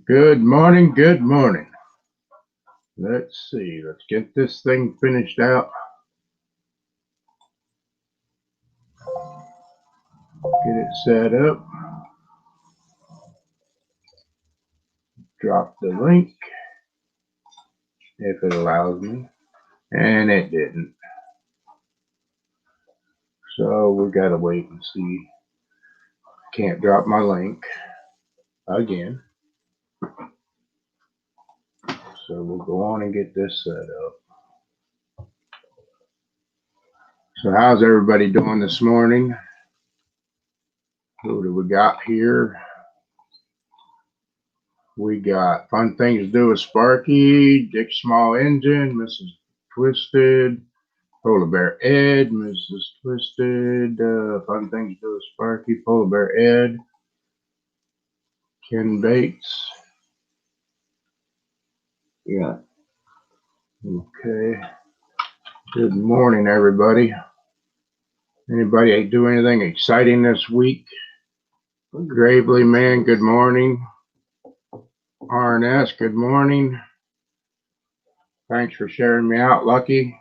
Good morning, good morning. Let's see, let's get this thing finished out. Get it set up. Drop the link if it allows me. And it didn't. So we gotta wait and see. Can't drop my link again. So we'll go on and get this set up. So how's everybody doing this morning? Who do we got here? We got Fun Things to Do with Sparky, Dick Small Engine, Mrs. Twisted, Polar Bear Ed, Mrs. Twisted, Fun Things to Do with Sparky, Polar Bear Ed, Ken Bates. Yeah. Okay. Good morning, everybody. Anybody do anything exciting this week? Gravely Man, good morning. RNS, good morning. Thanks for sharing me out, Lucky.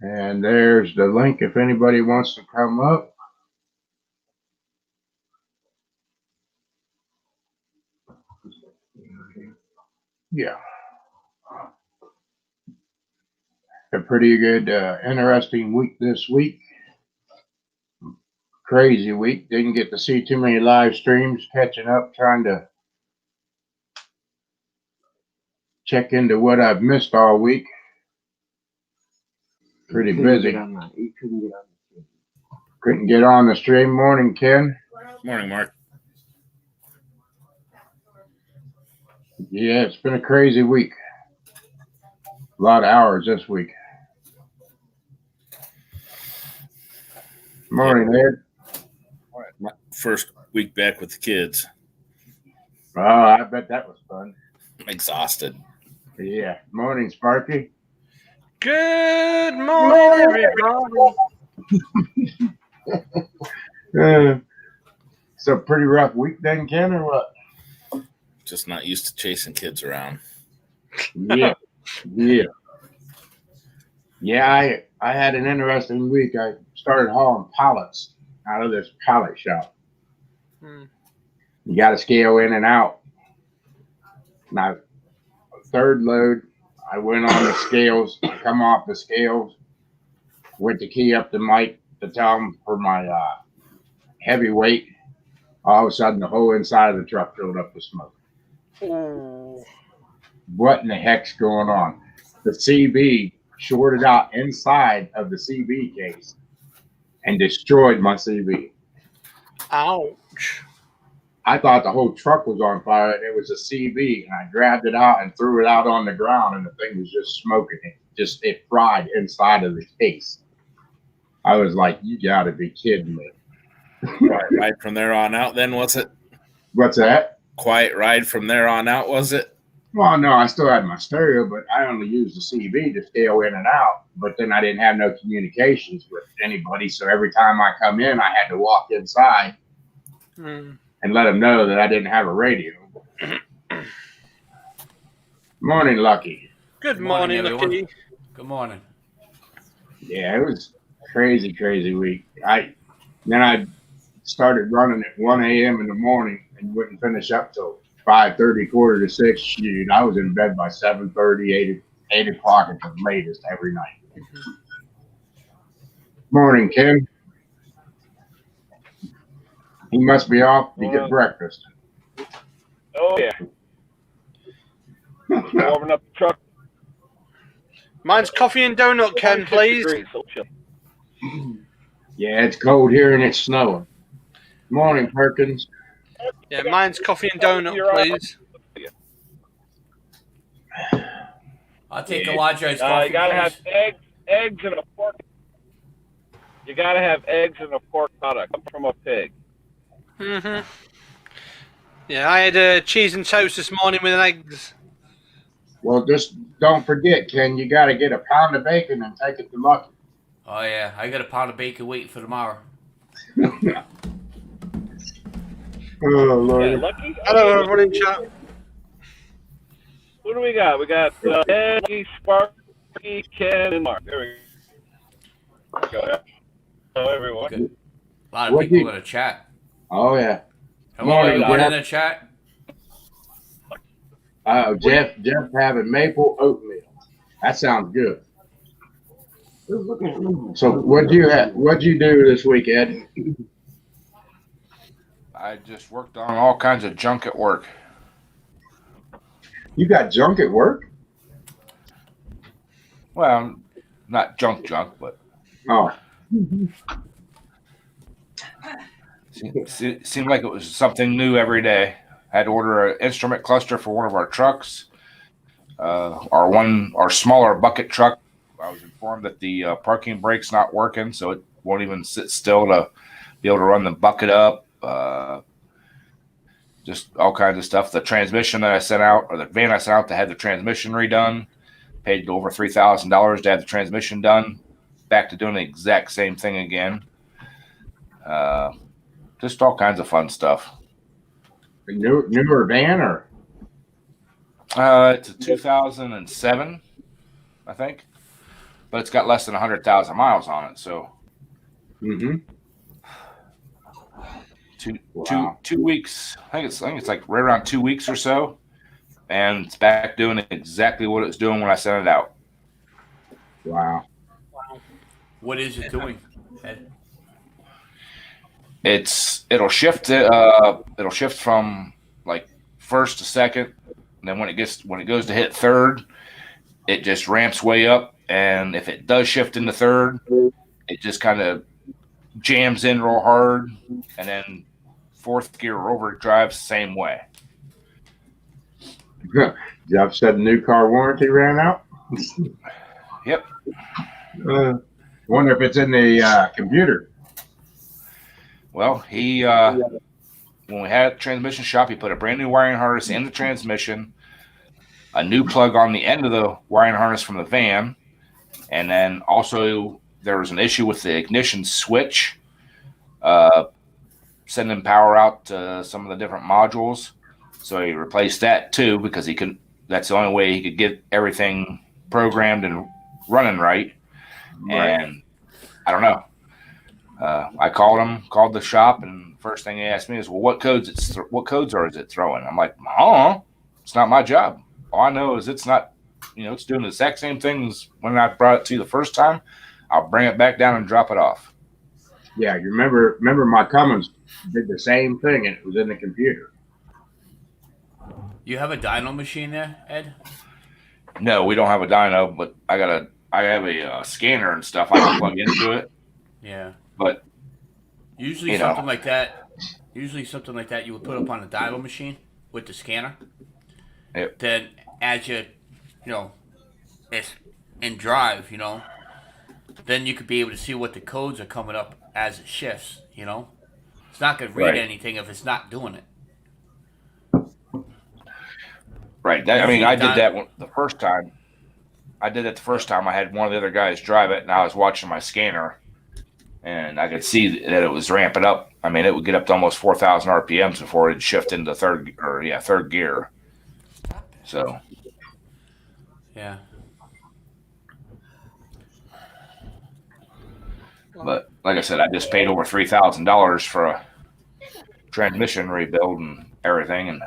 And there's the link if anybody wants to come up. Yeah. A pretty good, interesting week this week. Crazy week. Didn't get to see too many live streams. Catching up, trying to check into what I've missed all week. Pretty busy. Couldn't get on the stream. Morning, Ken. Morning, Mark. Yeah, it's been a crazy week. A lot of hours this week. Morning, Ed. My first week back with the kids. Oh, I bet that was fun. I'm exhausted. Yeah. Morning, Sparky. Good morning, everybody. It's a pretty rough week then, Ken, or what? Just not used to chasing kids around. Yeah. Yeah, I had an interesting week. I started hauling pallets out of this pallet shop. You got to scale in and out. Now, third load, I went on the scales, come off the scales, went to key up the mic to tell them for my heavy weight. All of a sudden, the whole inside of the truck filled up with smoke. Oh. What in the heck's going on? The CB shorted out inside of the CB case and destroyed my CB. Ouch. I thought the whole truck was on fire and it was a CB, and I grabbed it out and threw it out on the ground, and the thing was just smoking. It fried inside of the case. I was like, you gotta be kidding me. Quiet ride from there on out then, was it? What's that? Quiet ride from there on out, was it? Well, no, I still had my stereo, but I only used the CB to scale in and out. But then I didn't have no communications with anybody, so every time I come in, I had to walk inside and let them know that I didn't have a radio. Morning, Lucky. Good morning, everyone. Lucky. Good morning. Yeah, it was crazy week. Then I started running at 1 a.m. in the morning and wouldn't finish up till 5:30, quarter to 6. Shoot, I was in bed by 7:30, 8 o'clock at the latest every night. Morning, Ken. He must be off to get breakfast. Oh, yeah. Warming up the truck. Mine's coffee and donut, Ken, please. Yeah, it's cold here and it's snowing. Morning, Perkins. Yeah, mine's coffee and donut, please. I'll take a large ice coffee. You gotta have please. eggs and a pork. You gotta have eggs and a pork product. Come from a pig. Yeah, I had cheese and toast this morning with eggs. Well, just don't forget, Ken, you got to get a pound of bacon and take it to Lucky. Oh, yeah. I got a pound of bacon waiting for tomorrow. Lord. Yeah, Lucky. Hello, everyone in chat. Who do we got? We got Lucky, Sparky, Ken, and Mark. There we go. Hello, everyone. Good. A lot of What people you- in the chat. Oh yeah. Hello, Morning, everyone in Jeff. the chat. Jeff having maple oatmeal. That sounds good. So what'd you do this week, Ed? I just worked on all kinds of junk at work. You got junk at work? Well, not junk, but Oh, seemed like it was something new every day. I had to order an instrument cluster for one of our trucks. Our smaller bucket truck, I was informed that the parking brake's not working, so it won't even sit still to be able to run the bucket up. Just all kinds of stuff. The transmission that I sent out, or the van I sent out that had the transmission redone, paid over $3,000 to have the transmission done. Back to doing the exact same thing again. Just all kinds of fun stuff. a newer van or? It's a 2007, I think, but it's got less than 100,000 miles on it. So Mm-hmm. Wow. 2 weeks. I think it's like right around 2 weeks or so, and it's back doing exactly what it was doing when I sent it out. Wow. What is it doing, Ed? It'll shift from like first to second, and then when it goes to hit third, it just ramps way up, and if it does shift into third, it just kind of jams in real hard, and then fourth gear overdrive same way. Jeff said the new car warranty ran out. Yep. Wonder if it's in the computer. Well, when we had transmission shop, he put a brand new wiring harness in the transmission, a new plug on the end of the wiring harness from the van, and then also there was an issue with the ignition switch, sending power out to some of the different modules. So he replaced that too, because that's the only way he could get everything programmed and running right. And I don't know. I called the shop, and first thing he asked me is, well, what codes are it throwing? I'm like, it's not my job. All I know is it's not, it's doing the exact same things when I brought it to you the first time. I'll bring it back down and drop it off. Yeah, you remember my Cummins did the same thing, and it was in the computer. You have a dyno machine there, Ed? No, we don't have a dyno, but I have a scanner and stuff I can plug into it. Yeah. But Usually something like that you would put up on a dyno machine with the scanner. Yep. Then as you it's in drive, then you could be able to see what the codes are coming up as it shifts, It's not going to read anything if it's not doing it. Right. I did that the first time. I did it the first time. I had one of the other guys drive it, and I was watching my scanner, and I could see that it was ramping up. I mean, it would get up to almost 4,000 RPMs before it'd shift into third gear. So. Yeah. But like I said, I just paid over $3,000 for a transmission rebuild and everything, and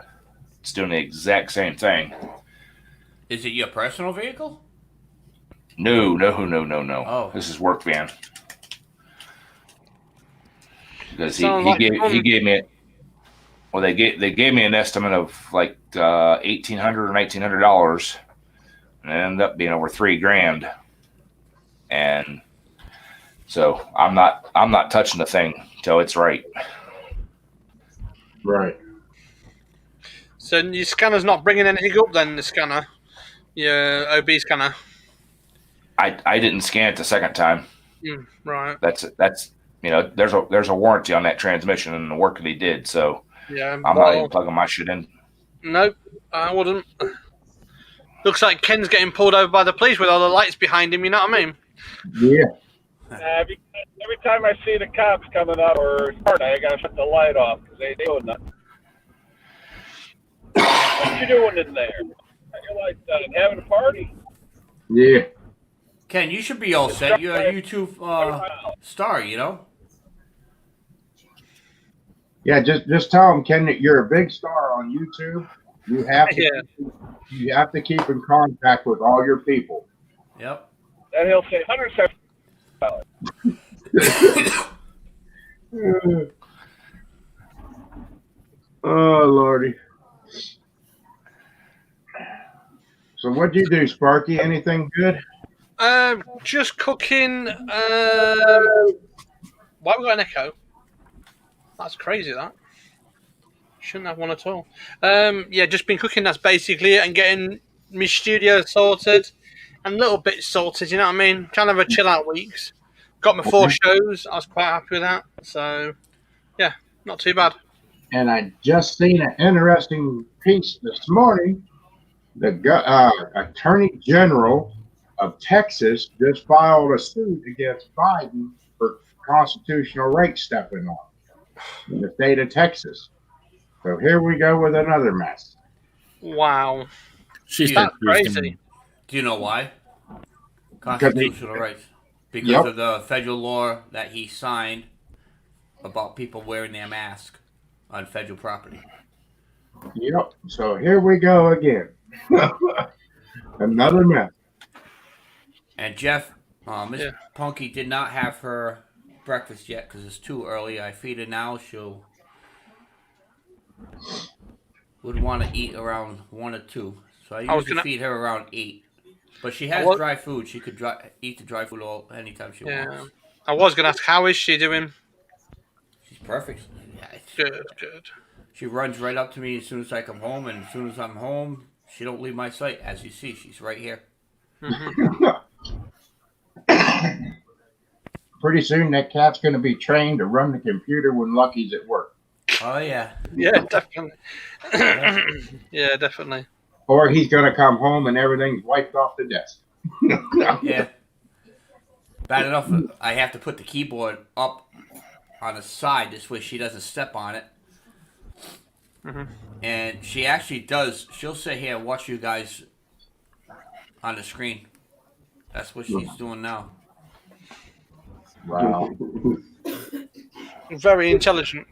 it's doing the exact same thing. Is it your personal vehicle? No. Oh. This is work van. Because he gave me well, they gave me an estimate of like $1,800 or $1,900, and it ended up being over $3,000. And so I'm not touching the thing till it's right. Right. So your scanner's not bringing anything up then, the scanner? Your OB scanner? I didn't scan it the second time. Right. That's there's a warranty on that transmission and the work that he did, so Yeah. I'm not even plugging my shit in. Nope, I wouldn't. Looks like Ken's getting pulled over by the police with all the lights behind him, you know what I mean? Yeah. Every time I see the cops coming up or starting, I gotta shut the light off because they ain't doing nothing. What you doing in there? You're like having a party. Yeah. Ken, you should be all set. You're a YouTube star, you know? Yeah, just tell them, Ken, that you're a big star on YouTube. You have to, you have to keep in contact with all your people. Yep. Then he'll say $170. Oh, Lordy. So what'd you do, Sparky? Anything good? Just cooking. Why we got an echo? That's crazy, that. Shouldn't have one at all. Yeah, just been cooking, that's basically it, and getting my studio sorted and little bits sorted, you know what I mean? Kind of a chill out weeks. Got my 4 shows. I was quite happy with that. So, yeah, not too bad. And I just seen an interesting piece this morning. The Attorney General of Texas just filed a suit against Biden for constitutional right stepping on in the state of Texas. So here we go with another mess. Wow. She's That's crazy. Do you know why? Constitutional rights. Because of the federal law that he signed about people wearing their mask on federal property. Yep. So here we go again. Another mess. And Jeff, Miss Punky did not have her breakfast yet because it's too early. I feed her now. She'll would want to eat around 1 or 2. So I usually feed her around 8. But she has dry food. She could eat the dry food anytime she wants. I was going to ask, how is she doing? She's perfect. Good. She runs right up to me as soon as I come home, and as soon as I'm home, she don't leave my sight. As you see, she's right here. Pretty soon that cat's going to be trained to run the computer when Lucky's at work. Oh, yeah. Yeah, definitely. Yeah, definitely. Or he's going to come home and everything's wiped off the desk. Yeah. Bad enough, I have to put the keyboard up on the side. This way she doesn't step on it. And she actually does. She'll sit here and watch you guys on the screen. That's what she's doing now. Wow. Very intelligent.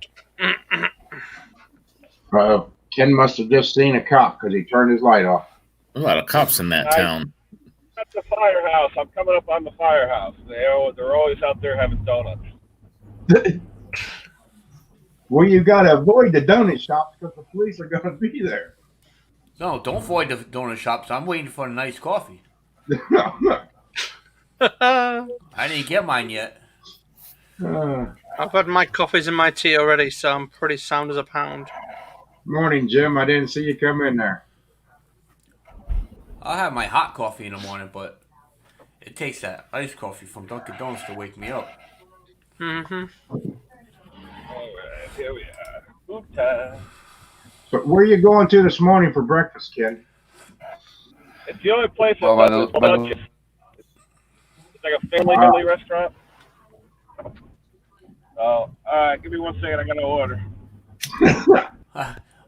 Ken must have just seen a cop because he turned his light off. A lot of cops in that town. At the firehouse. I'm coming up on the firehouse. They're always out there having donuts. Well, you got to avoid the donut shops because the police are going to be there. No, don't avoid the donut shops. I'm waiting for a nice coffee. I didn't get mine yet. I've had my coffees and my tea already, so I'm pretty sound as a pound. Morning, Jim. I didn't see you come in there. I'll have my hot coffee in the morning, but it takes that iced coffee from Dunkin' Donuts to wake me up. All right, here we are. Food time. So where are you going to this morning for breakfast, Ken? It's the only place Well, that's it's like a family restaurant. Oh, all right. Give me 1 second. I got to order.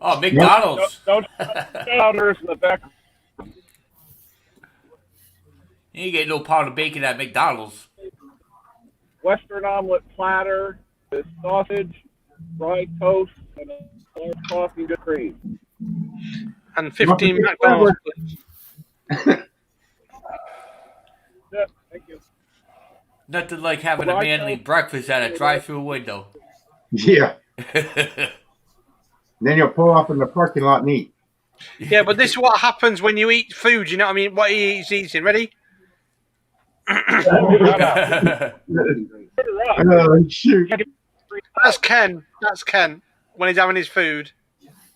Oh, McDonald's. Don't orders in the back. You ain't getting no pound of bacon at McDonald's. Western omelet platter with sausage, fried toast, and a large coffee and cream. And 15 McDonald's. Yeah, thank you. Nothing like having a manly breakfast at a drive-through window. Yeah. Then you'll pull up in the parking lot and eat. Yeah, but this is what happens when you eat food, you know what I mean? What he's eating. Ready? Oh, shoot. That's Ken. That's Ken. When he's having his food.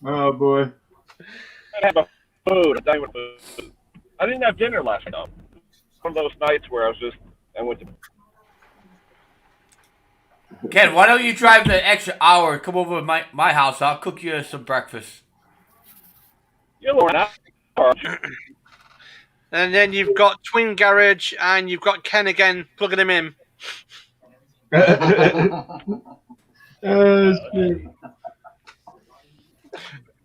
Oh, boy. I have a food. I didn't have dinner last night. One of those nights where I went to. Ken, why don't you drive the extra hour and come over to my house? I'll cook you some breakfast. You're an hour. And then you've got Twin Garage and you've got Ken again plugging him in. Shit.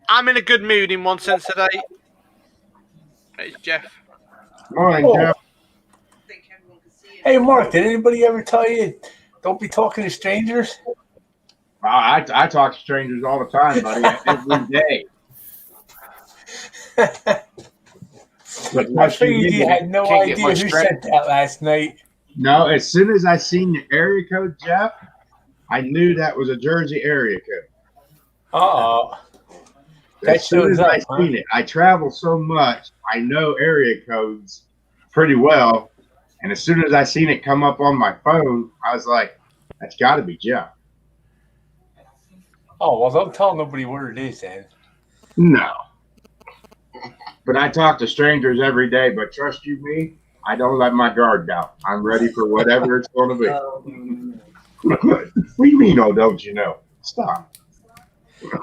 I'm in a good mood in one sense today. It's Jeff. Morning, Oh. Jeff. Hey, Mark, did anybody ever tell you don't be talking to strangers? Well, I talk to strangers all the time, buddy, every day. But I figured you had no Can't get idea much who strength. sent that last night. No, as soon as I seen the area code, Jeff, I knew that was a Jersey area code. Uh-oh. That As soon shows as up, I huh? seen it, I travel so much, I know area codes pretty well. And as soon as I seen it come up on my phone, I was like, that's got to be Jeff. Oh, well, don't tell nobody where it is then. No. But I talk to strangers every day, but trust you me, I don't let my guard down. I'm ready for whatever it's going to be. What do you mean, oh, don't you know? Stop.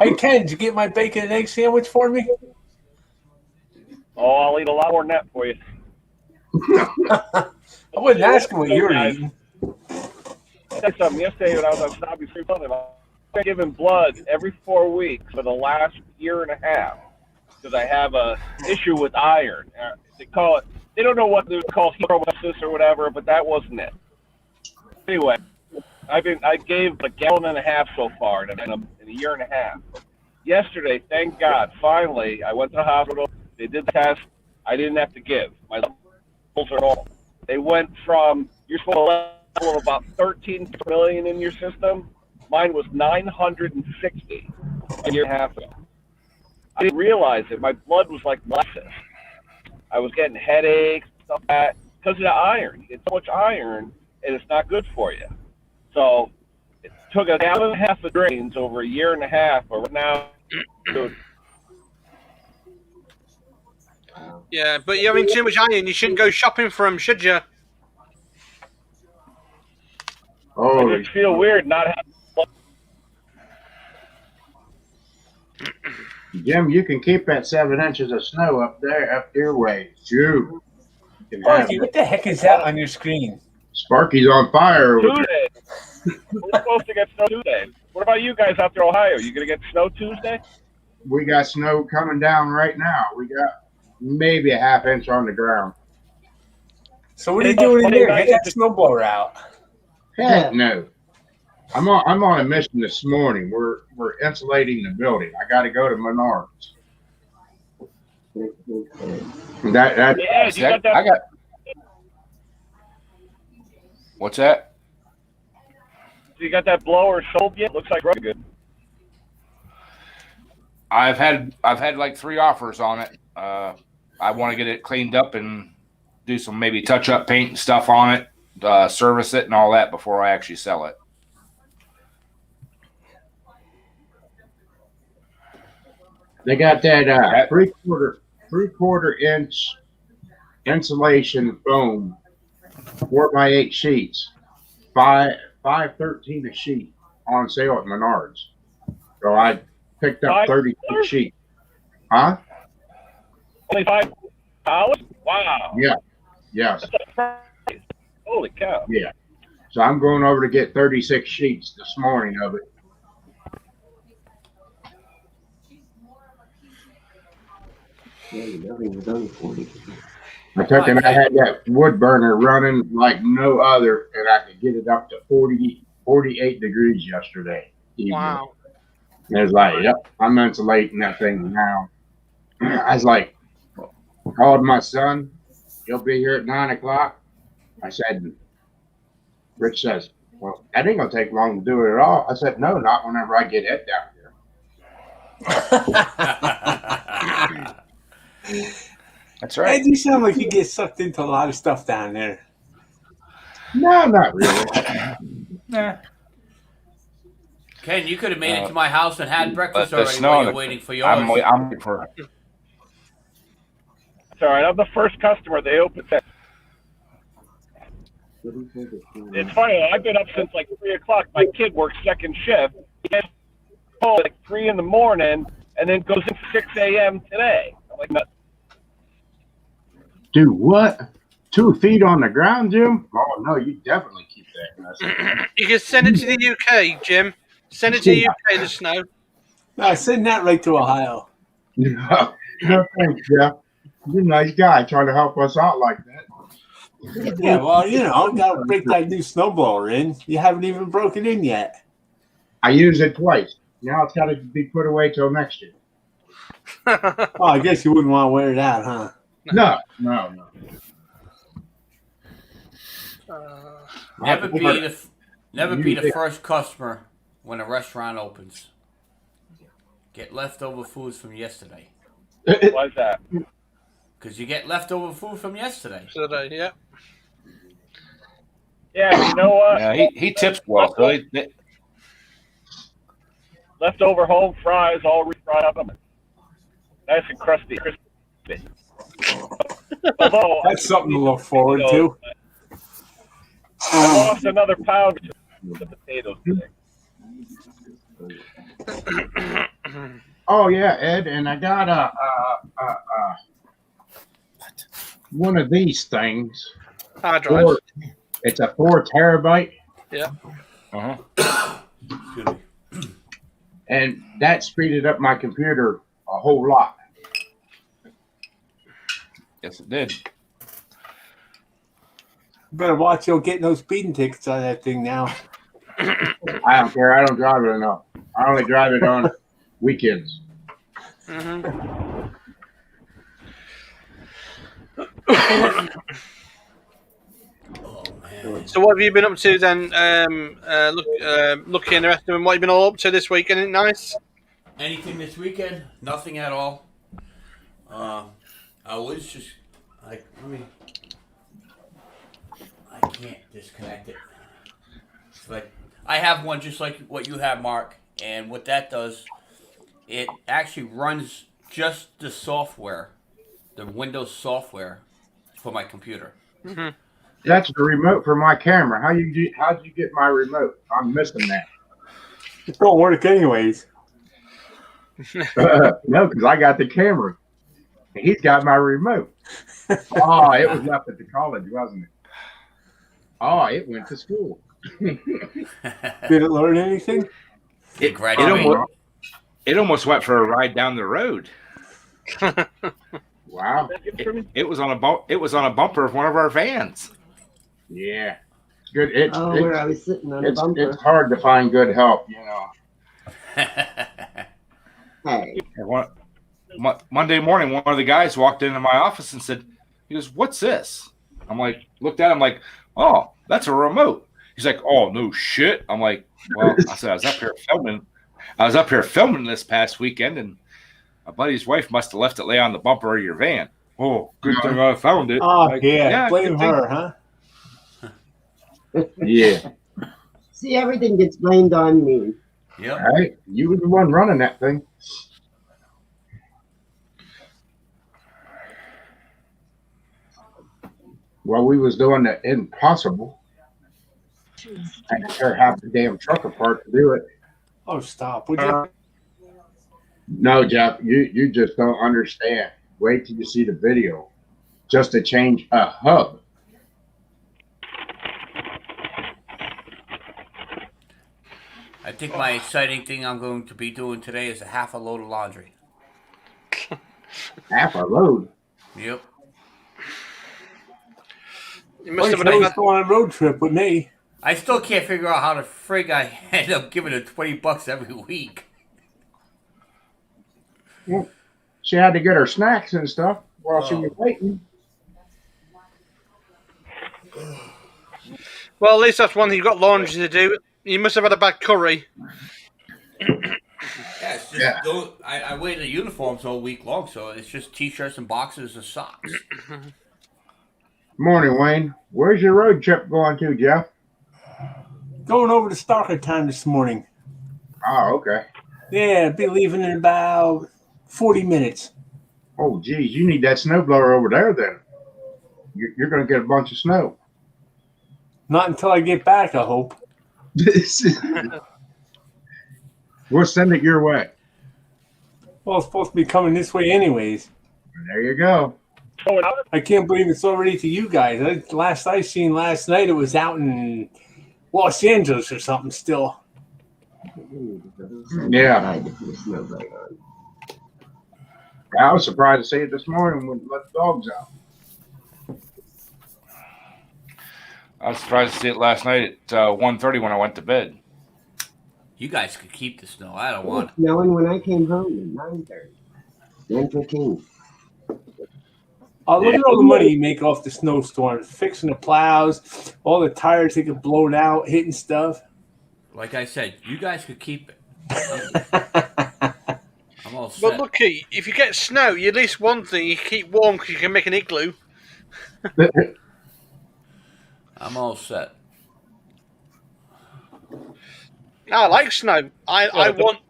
Hey, Ken, did you get my bacon and egg sandwich for me? Oh, I'll eat a lot more than that for you. I wasn't asking what you were Guys, eating. I'll tell you something. Yesterday when I was on Snobby Free London, I've been giving blood every 4 weeks for the last year and a half because I have a issue with iron. They call it. They don't know what they call hemolysis or whatever, but that wasn't it. Anyway, I gave a gallon and a half so far in a year and a half. Yesterday, thank God, finally, I went to the hospital. They did the test. I didn't have to give. My levels are normal. They went from you're supposed to level of about 13 million in your system. Mine was 960 a year and a half ago. I didn't realize it. My blood was like molasses. I was getting headaches, stuff like that, because of the iron. You get so much iron, and it's not good for you. So it took a gallon and a half of drains over a year and a half, but right now, dude, Yeah, but you're having too much iron. You shouldn't go shopping for them, should you? I Oh, just feel weird not having blood. Jim, you can keep that 7 inches of snow up there, up your way. Shoot. You can have Marky, it. what the heck is that on your screen? Sparky's on fire over there. Tuesday. We're supposed to get snow Tuesday. What about you guys out there, Ohio? You going to get snow Tuesday? We got snow coming down right now. We got maybe a half inch on the ground. So what are you doing in there? Get that snowblower out. Heck no. I'm on a mission this morning. We're insulating the building. I got to go to Menards. That Yeah, you got that. I got. What's that? You got that blower sold yet? Looks like really good. I've had like 3 offers on it. I want to get it cleaned up and do some maybe touch up paint and stuff on it, service it and all that before I actually sell it. they got that 3/4 inch insulation foam, 4x8 sheets, $5.13 a sheet on sale at Menards. So I picked up 36 sheets. Huh? Only $5? Wow. Yeah. Yes. That's a price. Holy cow. Yeah. So I'm going over to get 36 sheets this morning of it. I had that wood burner running like no other, and I could get it up to 48 degrees yesterday evening. Wow. And it was like, yep, I'm insulating that thing now. I was like, called my son. He'll be here at 9 o'clock. I said, Rich says, well, that ain't going to take long to do it at all. I said, no, not whenever I get it down here. That's Hey, right. you sound like you get sucked into a lot of stuff down there. No, not really. Ken, you could have made it to my house and had breakfast the already snow while on you're the- waiting for yours. I'm waiting for it. It's all right. I'm the first customer they opened that. It's funny. I've been up since like 3 o'clock. My kid works second shift. He gets home at like 3 in the morning and then goes in 6 a.m. today. I'm like, no. Do what? 2 feet on the ground, Jim? Oh no, you definitely keep that. You can send it to the UK, Jim. Send it to the UK, the snow. No, send that right to Ohio. No, no thanks, Jeff. You're a nice guy trying to help us out like that. Yeah, well, gotta break that new snowblower in. You haven't even broken in yet. I used it twice. Now it's got to be put away till next year. Oh, I guess you wouldn't want to wear it out, huh? No. Never be the first customer when a restaurant opens. Get leftover foods from yesterday. Why's that? Because you get leftover food from yesterday. Today, yeah. Yeah, you know what? Yeah, he tips well. So Leftover home fries all refried up. Nice and crusty. Although That's something to look forward to. I lost another pound of the potatoes today. Oh yeah, Ed, and I got a one of these things. Hard drive. It's a 4 terabyte. Yeah. Excuse me. And that speeded up my computer a whole lot. yes, it did. Better watch you getting those speeding tickets on that thing now. I don't care. I don't drive it enough. I only drive it on weekends. Mm-hmm. So what have you been up to then? Looking and the rest of them. What have you been all up to this week? Anything nice? Anything this weekend? Nothing at all. I was just like, I can't disconnect it. It's like I have one just like what you have, Mark, and what that does, it actually runs just the software, the Windows software for my computer. Mm-hmm. That's the remote for my camera. How'd you get my remote? I'm missing that. It don't work anyways. No, because I got the camera. He's got my remote. Oh, it was left at the college, wasn't it? Oh, it went to school. Did it learn anything? It almost went for a ride down the road. Wow. It was on a bumper of one of our vans. Yeah. Good. Where I was sitting on a bumper. It's hard to find good help, Hey. Monday morning, one of the guys walked into my office and said, he goes, "What's this?" I'm like, looked at him like, "Oh, that's a remote." He's like, "Oh, no shit." I'm like, well, I said, I was up here filming this past weekend, and my buddy's wife must have left it lay on the bumper of your van. Oh, good thing I found it. Oh, Like, blame good thing. her, huh? Yeah. See, everything gets blamed on me. Yep. All right. You were the one running that thing. Well, we was doing the impossible. I had to tear half the damn truck apart to do it. Oh, stop. Would you? No, Jeff, you just don't understand. Wait till you see the video. Just to change a hub. I think my exciting thing I'm going to be doing today is a half a load of laundry. Half a load. Yep. You must have Always go on a road trip with me. I still can't figure out how the frig I end up giving her $20 every week. She had to get her snacks and stuff while she was waiting. Well, at least that's one thing. You've got laundry to do. You must have had a bad curry. Yeah, it's just I wear the uniforms all week long, so it's just t-shirts and boxers and socks. Morning, Wayne. Where's your road trip going to, Jeff? Going over to Stalker Town this morning. Oh, okay. Yeah, I'll be leaving in about 40 minutes. Oh, geez, you need that snowblower over there then. You're going to get a bunch of snow. Not until I get back, I hope. We'll send it your way. Well, it's supposed to be coming this way anyways. There you go. Going out. I can't believe it's already to you guys. Last night, it was out in Los Angeles or something still. Yeah. I was surprised to see it this morning when we let the dogs out. I was surprised to see it last night at 1:30 when I went to bed. You guys could keep the snow. I don't It was want it. snowing when I came home at 9:30. 9:15. Oh, look at all the money you make off the snowstorms, fixing the plows, all the tires that get blown out, hitting stuff. Like I said, you guys could keep it. I'm all But set. lucky, if you get snow, at least one thing, you keep warm because you can make an igloo. I'm all set. I like snow. I want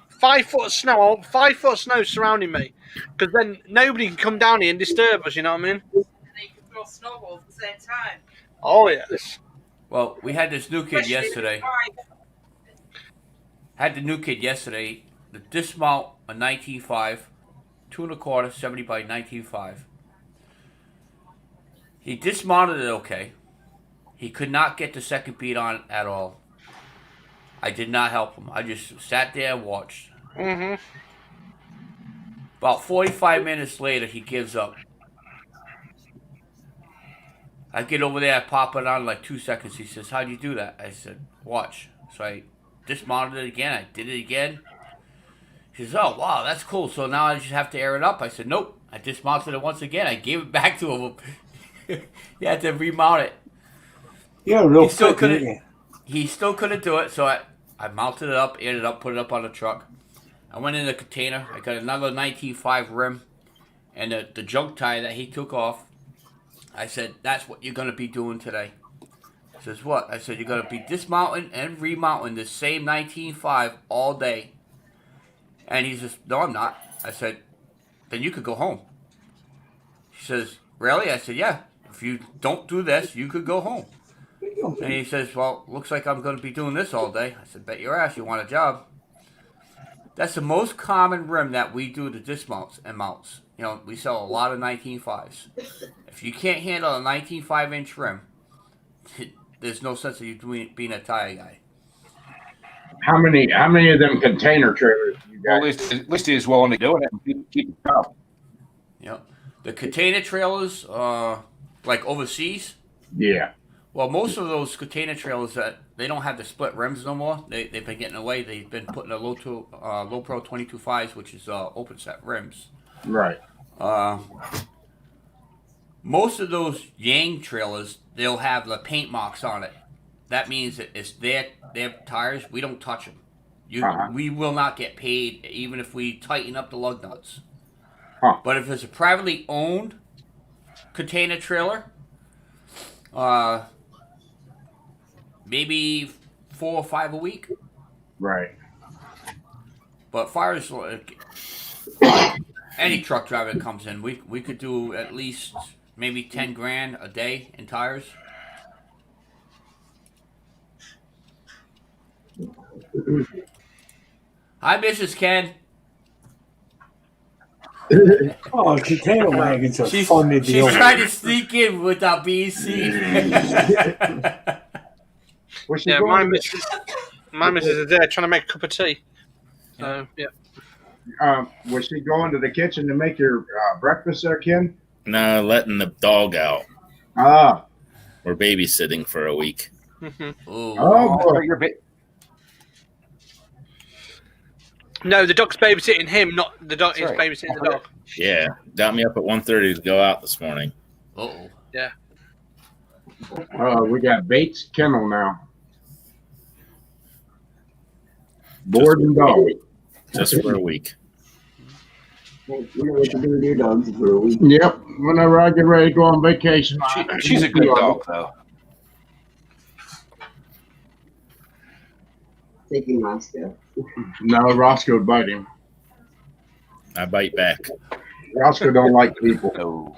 5 foot of snow. I want 5 foot of snow surrounding me, because then nobody can come down here and disturb us. You know what I mean? And then you can throw snowballs at the same time. Oh yes. Well, we had this new kid Especially if yesterday. it's fine. Had the new kid yesterday. The dismount a 19.5, 2 1/4, 70 by 19.5. He dismounted it okay. He could not get the second beat on at all. I did not help him. I just sat there and watched. Mm-hmm. About 45 minutes later, he gives up. I get over there, I pop it on in like 2 seconds. He says, "How'd you do that?" I said, "Watch." So I dismounted it again. I did it again. He says, "Oh, wow, that's cool. So now I just have to air it up." I said, "Nope." I dismounted it once again. I gave it back to him. He had to remount it. You're real He still fit, couldn't. aren't you? He still couldn't do it. So I mounted it up, aired it up, put it up on the truck. I went in the container. I got another 19.5 rim and the junk tire that he took off. I said, "That's what you're going to be doing today." He says, "What?" I said, "You're going to be dismounting and remounting the same 19.5 all day." And he says, "No, I'm not." I said, "Then you could go home." He says, "Really?" I said, "Yeah. If you don't do this, you could go home." And he says, "Well, looks like I'm going to be doing this all day." I said, "Bet your ass you want a job." That's the most common rim that we do the dismounts and mounts. You know, we sell a lot of 19.5s. If you can't handle a 19.5-inch rim, there's no sense of you being a tire guy. How many of them container trailers you Well, got? at least he's willing to do it and keep it up. You know, the container trailers, like overseas. Yeah. Well, most of those container trailers that they don't have the split rims no more. They've been getting away. They've been putting a low pro 22.5s, which is open set rims. Right. Most of those Yang trailers, they'll have the paint marks on it. That means that it's their tires. We don't touch them. We will not get paid even if we tighten up the lug nuts. Huh. But if it's a privately owned container trailer, maybe 4 or 5 a week. Right. But far as any truck driver that comes in, we could do at least maybe 10 grand a day in tires. Hi, Mrs. Ken. Oh, container wagons are She's fun to deal with. trying to sneak in without being seen. Was she Yeah, going my missus is there trying to make a cup of tea. So yeah. was she going to the kitchen to make your breakfast there, Ken? No, letting the dog out. Ah. We're babysitting for a week. Mm-hmm. Ooh. Oh, boy. No, the dog's babysitting him, not the dog is That's right. babysitting the dog. Yeah, got me up at 1:30 to go out this morning. Uh-oh. Yeah. We got Bates Kennel now. Board and dog. Just for a week. You know what to do with your dogs for a week. Yep. Whenever I get ready to go on vacation, She's a good dog, though. Taking Roscoe. No, Roscoe would bite him. I bite back. Roscoe don't like people. No.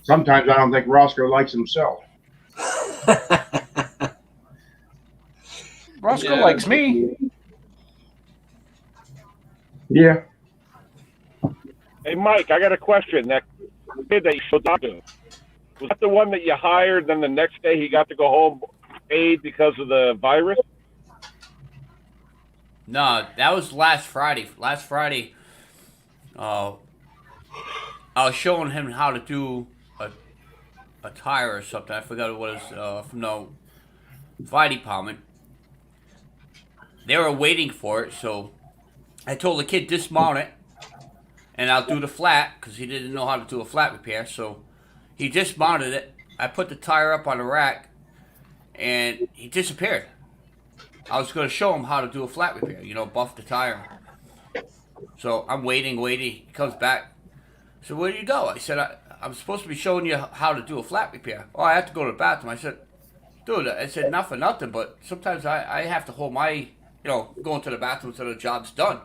Sometimes I don't think Roscoe likes himself. Roscoe Yeah. likes me. Yeah. Hey, Mike, I got a question. That kid that you showed up to. Was that the one that you hired? Then the next day he got to go home paid because of the virus. No, that was last Friday. Last Friday, I was showing him how to do a tire or something. I forgot what it was from the fire department. They were waiting for it, so I told the kid dismount it, and I'll do the flat because he didn't know how to do a flat repair. So he dismounted it. I put the tire up on the rack, and he disappeared. I was going to show him how to do a flat repair, buff the tire. So I'm waiting. He comes back. So where do you go? I said, I'm supposed to be showing you how to do a flat repair. Oh, I have to go to the bathroom. I said, dude, I said, not for nothing, but sometimes I have to hold my, going to the bathroom until the job's done.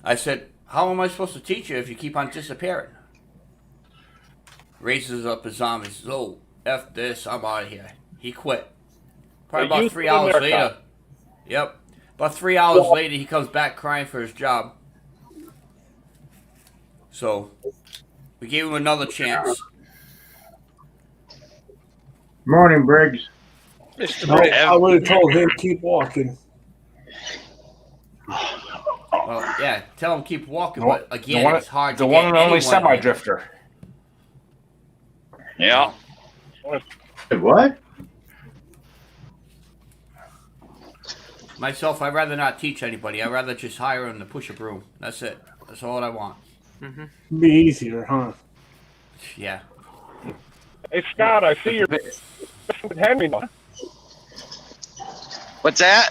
I said, how am I supposed to teach you if you keep on disappearing? Raises up his arm and says, oh, F this, I'm out of here. He quit. Probably about 3 hours later. Yep. About 3 hours later, he comes back crying for his job. So, we gave him another chance. Morning, Briggs. Mr. No, Briggs. I would have told him keep walking. Well, yeah, tell him keep walking, but again, it's hard to the get one and only anyone semi in. drifter. Yeah. What? Myself, I'd rather not teach anybody. I'd rather just hire him to push a broom. That's it. That's all I want. Be easier, huh? Yeah. Hey Scott, I see you're with Henry now. What's that?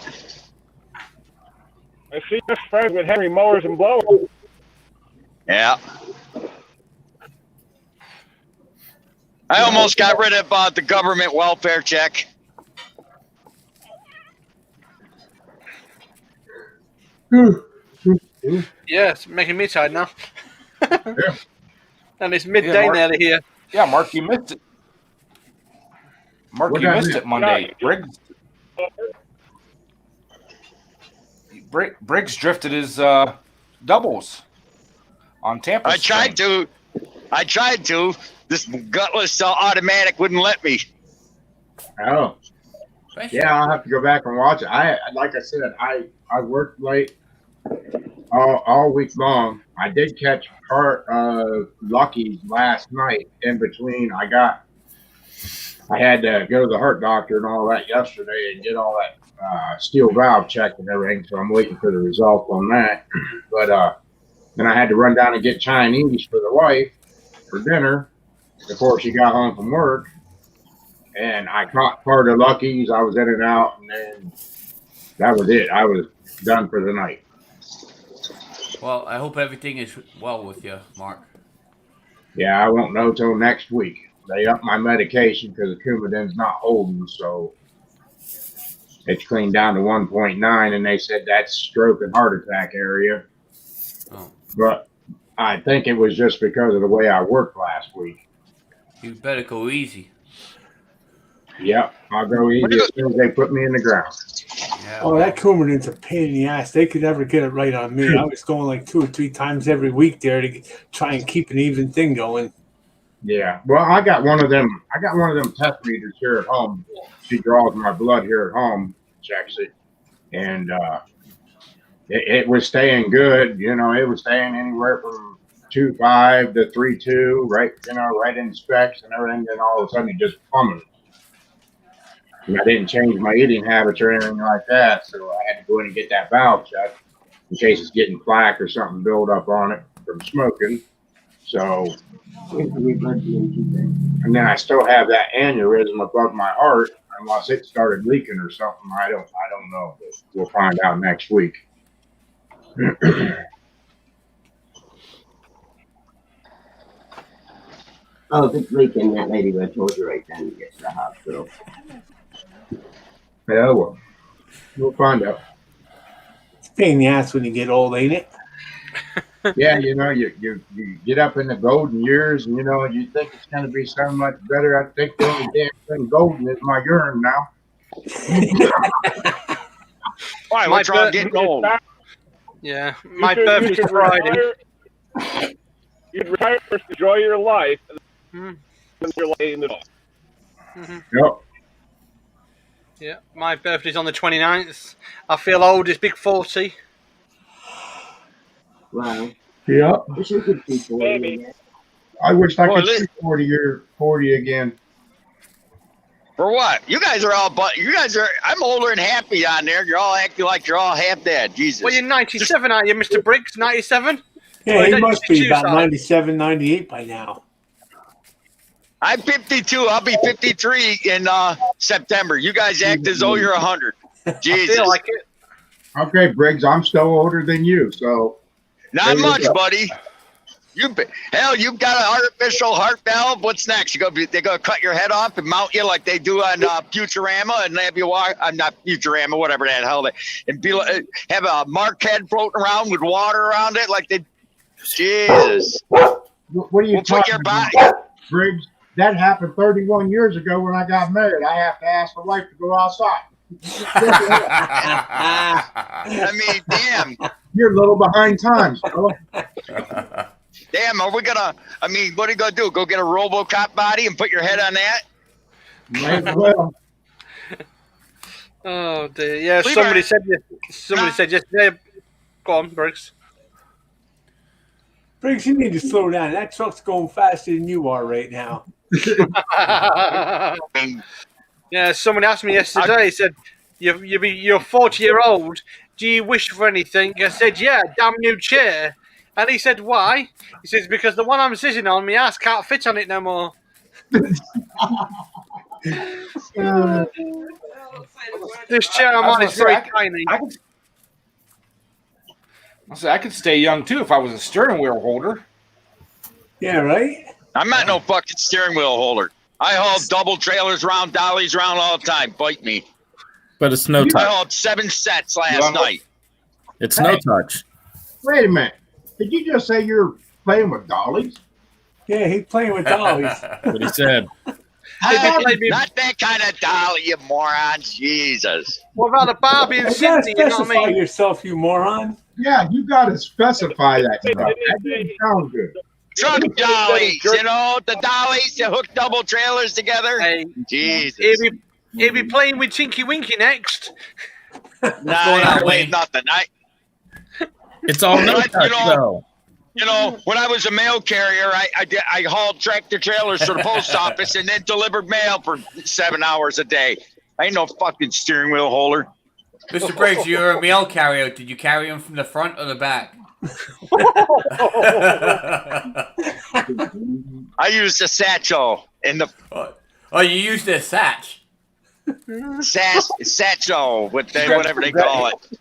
I see you're friends with Henry Mowers and Blowers. Yeah. I almost got rid of the government welfare check. Yeah, it's making me tired now. And it's midday Mark. nearly here. Yeah, Mark, you missed it. Mark, What you did I missed miss? it Monday. Briggs drifted his doubles on Tampa. I tried to. This gutless automatic wouldn't let me. Oh. Yeah, I'll have to go back and watch it. Like I said, I worked late all week long. I did catch part of Lucky's last night in between. I had to go to the heart doctor and all that yesterday and get all that steel valve checked and everything. So I'm waiting for the results on that. But then I had to run down and get Chinese for the wife for dinner before she got home from work. And I caught part of Lucky's. I was in and out, and then that was it. I was done for the night. Well, I hope everything is well with you, Mark. Yeah, I won't know till next week. They upped my medication because the Coumadin's not holding, so it's cleaned down to 1.9, and they said that's stroke and heart attack area. Oh. But I think it was just because of the way I worked last week. You better go easy. Yep, I'll go easy as soon as they put me in the ground. Yeah. Oh, that Coumadin's a pain in the ass. They could never get it right on me. I was going like 2 or 3 times every week there to try and keep an even thing going. Yeah, well, I got one of them. Test meters here at home. She draws my blood here at home, checks it, and it was staying good. It was staying anywhere from 2.5 to 3.2, right? Right in specs and everything. Then all of a sudden, it just plummeted. And I didn't change my eating habits or anything like that, so I had to go in and get that valve checked in case it's getting plaque or something build up on it from smoking. So, and then I still have that aneurysm above my heart, unless it started leaking or something. I don't know. But we'll find out next week. Oh, if it's leaking, that lady would have told you right then to get to the hospital. Yeah, well, we'll find out. It's a pain in the ass when you get old, ain't it? Yeah, you get up in the golden years, and you think it's going to be so much better. I think the only damn thing golden is my urine now. Why? What's wrong getting old? Yeah, my birthday's Friday. you'd retire first, enjoy your life, and Mm. then you're laying it off. Yep. Yeah, my birthday's on the 29th. I feel old. It's big 40. Wow. Yeah. Wish you could be 40. Maybe. I wish I Boy, could see 40 again. For what? You guys are all, but you guys are. I'm older and happy on there. You're all acting like you're all half dead. Jesus. Well, you're 97, aren't you, Mr. Briggs? 97? Yeah, Or is he that must your be about 62 side? 97, 98 by now. I'm 52. I'll be 53 in September. You guys act as though you're 100. I Jesus. feel like it. Okay, Briggs, I'm still older than you, so Not There you much, go. buddy. You've got an artificial heart valve. What's next? They're gonna cut your head off and mount you like they do on Futurama, and have you walk. I'm not Futurama, whatever that hell they, and be have a mark head floating around with water around it, like they. Jesus. what are you We'll put talking your body. about, Briggs? That happened 31 years ago when I got married. I have to ask my wife to go outside. I mean, damn. You're a little behind times, fella. Damn, are we gonna? I mean, what are you gonna do? Go get a RoboCop body and put your head on that? Might as well. Oh, dear. Yeah, Leave somebody her. said yesterday. Go on, Briggs. Briggs, you need to slow down. That truck's going faster than you are right now. Yeah, someone asked me yesterday. He said, "You're 40-year-old. Do you wish for anything?" I said, "Yeah, damn new chair." And he said, "Why?" He says, "Because the one I'm sitting on, my ass can't fit on it no more." This chair I'm on is very tiny. I could stay young too if I was a steering wheel holder. Yeah, right? I'm not no fucking steering wheel holder. I haul double trailers around, dollies around all the time. Bite me. But it's no I touch. hauled 7 sets last night. It's no touch. Wait a minute. Did you just say you're playing with dollies? Yeah, he's playing with dollies. What he said. Not that kind of dolly, you morons. Jesus. What about a Barbie and You gotta Cindy? You know what I specify mean? yourself, you moron. Yeah, you got to specify that stuff. That didn't sound good. Truck dollies, you know, the dollies that hook double trailers together. Hey, Jesus. he'll be playing with Tinky Winky next. Nah, I ain't playing nothing. It's all no touch, though. You know, when I was a mail carrier, I hauled tractor trailers to the post office and then delivered mail for 7 hours a day. I ain't no fucking steering wheel holder. Mr. Briggs, you're a mail carrier. Did you carry him from the front or the back? I used a satchel in the Oh, you used a satch. satchel, whatever they call it.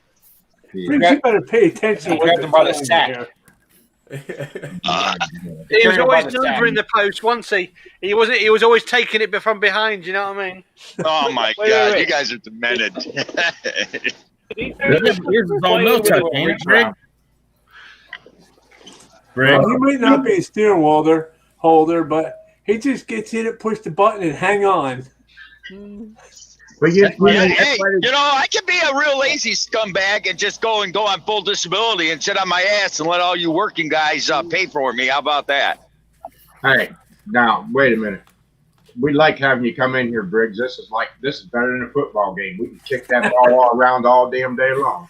Briggs, you better pay attention. Grabbed him by the sack. He was always delivering the post, wasn't he? He was always taking it from behind. You know what I mean? Oh my Wait, God, wait. you guys are demented. Yours is all no touch, ain't it, Greg? Greg. Well, he might not be a steering wheel holder, but he just gets in it, push the button, and hang on. But you, Yeah, hey, you know, I could be a real lazy scumbag and just go on full disability and sit on my ass and let all you working guys pay for me. How about that? hey, now wait a minute. We like having you come in here, Briggs. This is better than a football game. We can kick that ball all around all damn day long.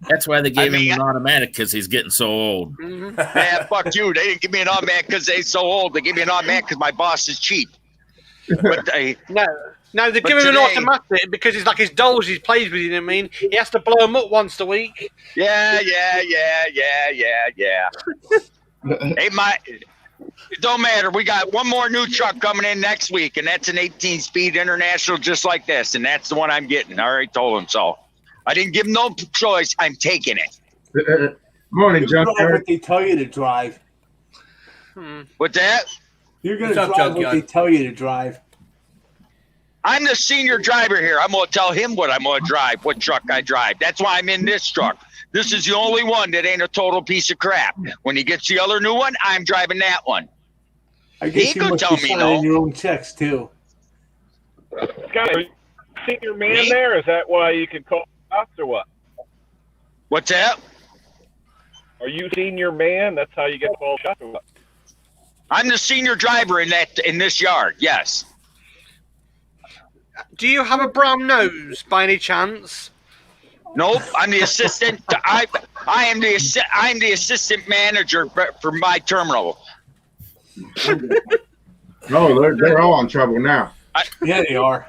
That's why they gave him an automatic, because he's getting so old. Mm-hmm. Man, fuck you. They didn't give me an automatic because they're so old. They gave me an automatic because my boss is cheap. But No, they But give him an today- automatic because it's like his dolls he plays with. You know what I mean? He has to blow them up once a week. yeah. Hey, it don't matter. We got one more new truck coming in next week, and that's an 18-speed international just like this, and that's the one I'm getting. I already told him so. I didn't give him no choice. I'm taking it. Morning, Drive Junkyard. what they tell you to drive. With that, You're going What's to up, drive what Junkyard? they tell you to drive. I'm the senior driver here. I'm going to tell him what I'm going to drive, what truck I drive. That's why I'm in this truck. This is the only one that ain't a total piece of crap. When he gets the other new one, I'm driving that one. I guess He you could must tell be me, signing no. your own checks, too. Scott, are you senior man Me? there? Is that why you can call us or what? What's that? Are you senior man? That's how you get 12 shots. I'm the senior driver in this yard. Yes. Do you have a brown nose by any chance? Nope. I'm the assistant. I'm the assistant manager for my terminal. No, they're all in trouble now. Yeah, they are.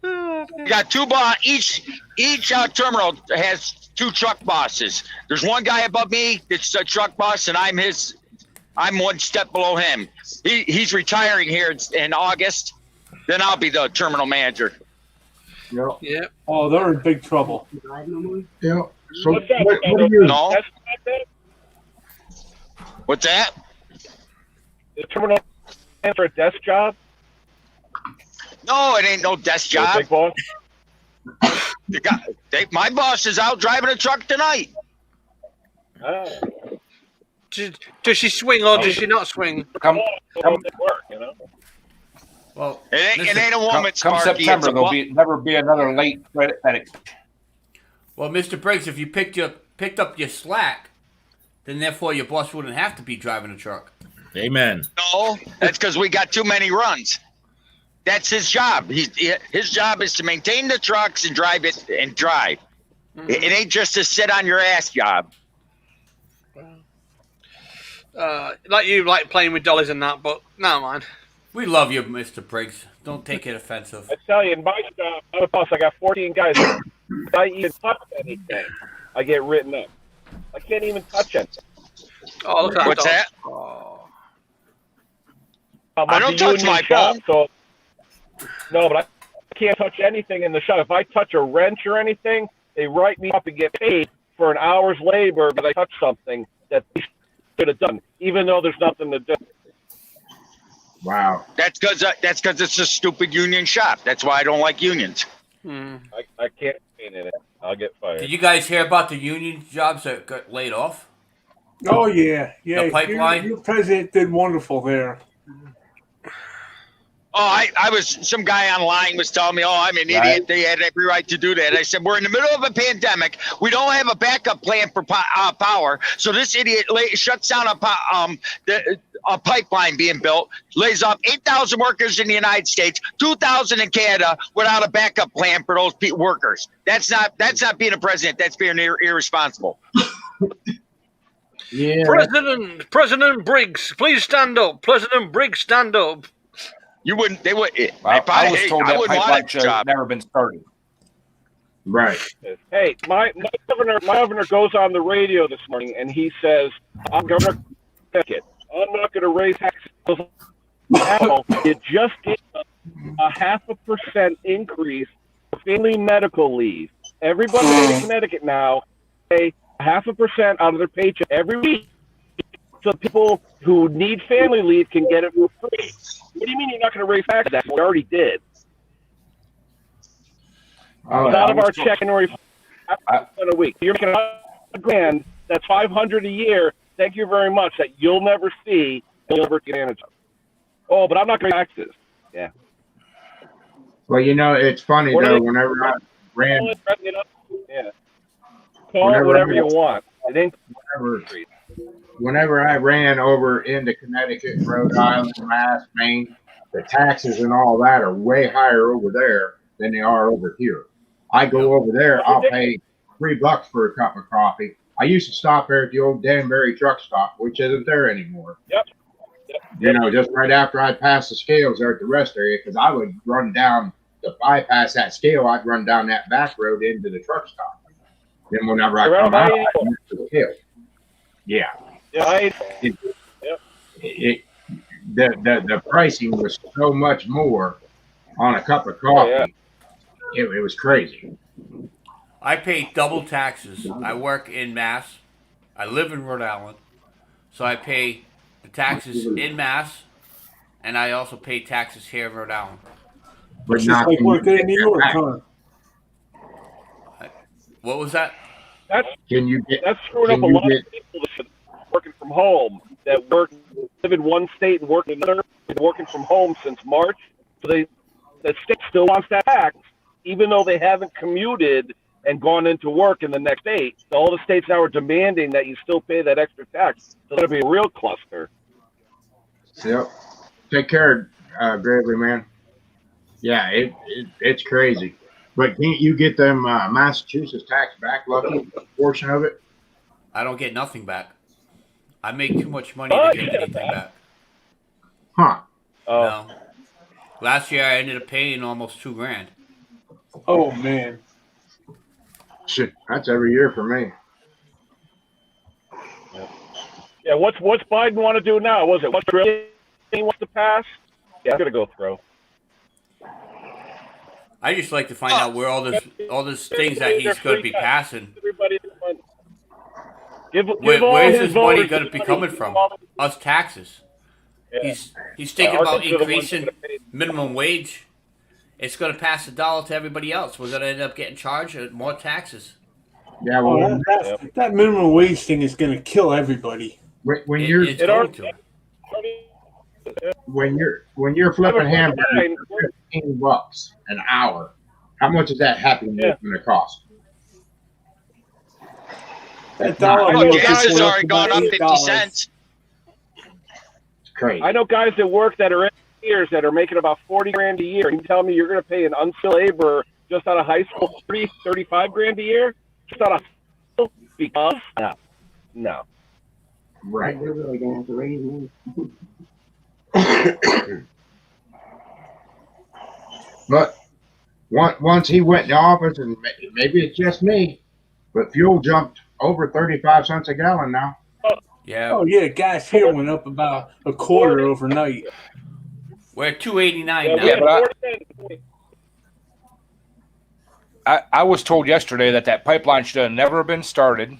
We got two each terminal has two truck bosses. There's one guy above me that's a truck boss, and I'm one step below him. He's retiring here in August. Then I'll be the terminal manager. Yeah. Yeah. Oh, they're in big trouble. Yeah. So What's that? what do you? No. What's that? The terminal man for a desk job? No, it ain't no desk You're a job. big boss? My boss is out driving a truck tonight. Ah. Does she swing or does she not swing? Come Work, you know? Well, It ain't a woman's come Sparky, September, it's a there'll never be another late credit FedEx. well, Mr. Briggs, if you picked up your slack, then therefore your boss wouldn't have to be driving a truck. Amen. No, that's because we got too many runs. That's his job. His job is to maintain the trucks and drive it and drive. Mm-hmm. It ain't just a sit on your ass job. Like you like playing with dollies and that, but no mind. We love you, Mr. Briggs. Don't take it offensive. I tell you, in my job, I'm a boss, I got 14 guys. If I even touch anything, I get written up. I can't even touch it. Oh, look at What's dog. that? Oh. I don't touch my shop, phone. so no, but I can't touch anything in the shop. If I touch a wrench or anything, they write me up and get paid for an hour's labor because I touched something that they should have done, even though there's nothing to do. Wow. That's because it's a stupid union shop. That's why I don't like unions. I can't paint in it. I'll get fired. Did you guys hear about the union jobs that got laid off? Oh yeah. The pipeline? Your president did wonderful there. Oh, I was, some guy online was telling me, oh, I'm an idiot. They had every right to do that. I said, we're in the middle of a pandemic. We don't have a backup plan for power. So this idiot shuts down a pipeline being built, lays off 8,000 workers in the United States, 2,000 in Canada without a backup plan for those workers. That's not being a president. That's being irresponsible. Yeah. President Briggs, please stand up. President Briggs, stand up. You wouldn't. They would. I was told that pipeline show job. never been started. Right. Hey, my governor goes on the radio this morning and he says, I'm Governor Connecticut. I'm not going to raise taxes. It just gave a 0.5% increase for family medical leave. Everybody in Connecticut now pay 0.5% out of their paycheck every week, so people who need family leave can get it for free. What do you mean you're not going to raise taxes? That's what we already did. Out of our check in a week. You're making $100,000. That's $500 a year. Thank you very much. That you'll never see. You'll never get advantage of. Oh, but I'm not going to taxes. Yeah. Well, you know, it's funny though. Whenever I ran, yeah. Call it whatever you want. It ain't. Whenever I ran over into Connecticut, Rhode Island, Mass, Maine, the taxes and all that are way higher over there than they are over here. I go over there, I'll pay $3 for a cup of coffee. I used to stop there at the old Danbury truck stop, which isn't there anymore. Yep. You know, just right after I'd pass the scales there at the rest area, because I would run down to bypass that scale, I'd run down that back road into the truck stop. Then whenever I come out, I use the scale. Yeah. Yeah, the pricing was so much more on a cup of coffee. It was crazy. I pay double taxes. I work in Mass. I live in Rhode Island. So I pay the taxes in Mass, and I also pay taxes here in Rhode Island. But Just like working in New York, huh? What was that? That's that's screwing up a lot of people that working from home that live in one state and work in another. Been working from home since March, so the state still wants that tax, even though they haven't commuted and gone into work in the next state. So all the states now are demanding that you still pay that extra tax. So it'll be a real cluster. Yep. Take care, Gravely, man. Yeah, it's crazy. But can't you get them Massachusetts tax back, Lucky, portion of it? I don't get nothing back. I make too much money to get anything back. Huh. No. Last year I ended up paying almost $2,000. Oh man. Shit, that's every year for me. Yeah, what's Biden want to do now? Was it what trillion he wants to pass? Yeah, I'm gonna go through. I just like to find out where all this things that he's going to be passing. Everybody, give Where's his this money voters going to be coming from? Us taxes. Yeah. He's thinking Our about kids are the ones increasing that pay. minimum wage. It's going to pass $1 to everybody else. We're going to end up getting charged more taxes. Yeah, well, That minimum wage thing is going to kill everybody. when you're It's going to. when you're flipping hamburgers for $15 an hour, how much is that Happy Meal going to cost? That dollar Well, bill gas just has went up already gone about up 50 $8. cents. It's crazy. I know guys that work that are engineers that are making about $40,000 a year. You tell me you're going to pay an unskilled laborer just out of high school $35,000 a year? Just out of high school? Because? No. Right. They're really going to have to raise me. But once he went in the office, and maybe it's just me, but fuel jumped over 35 cents a gallon now. Yeah. Oh yeah, gas here went up about a quarter overnight. We're at $2.89 now. Yeah, but I was told yesterday that pipeline should have never been started,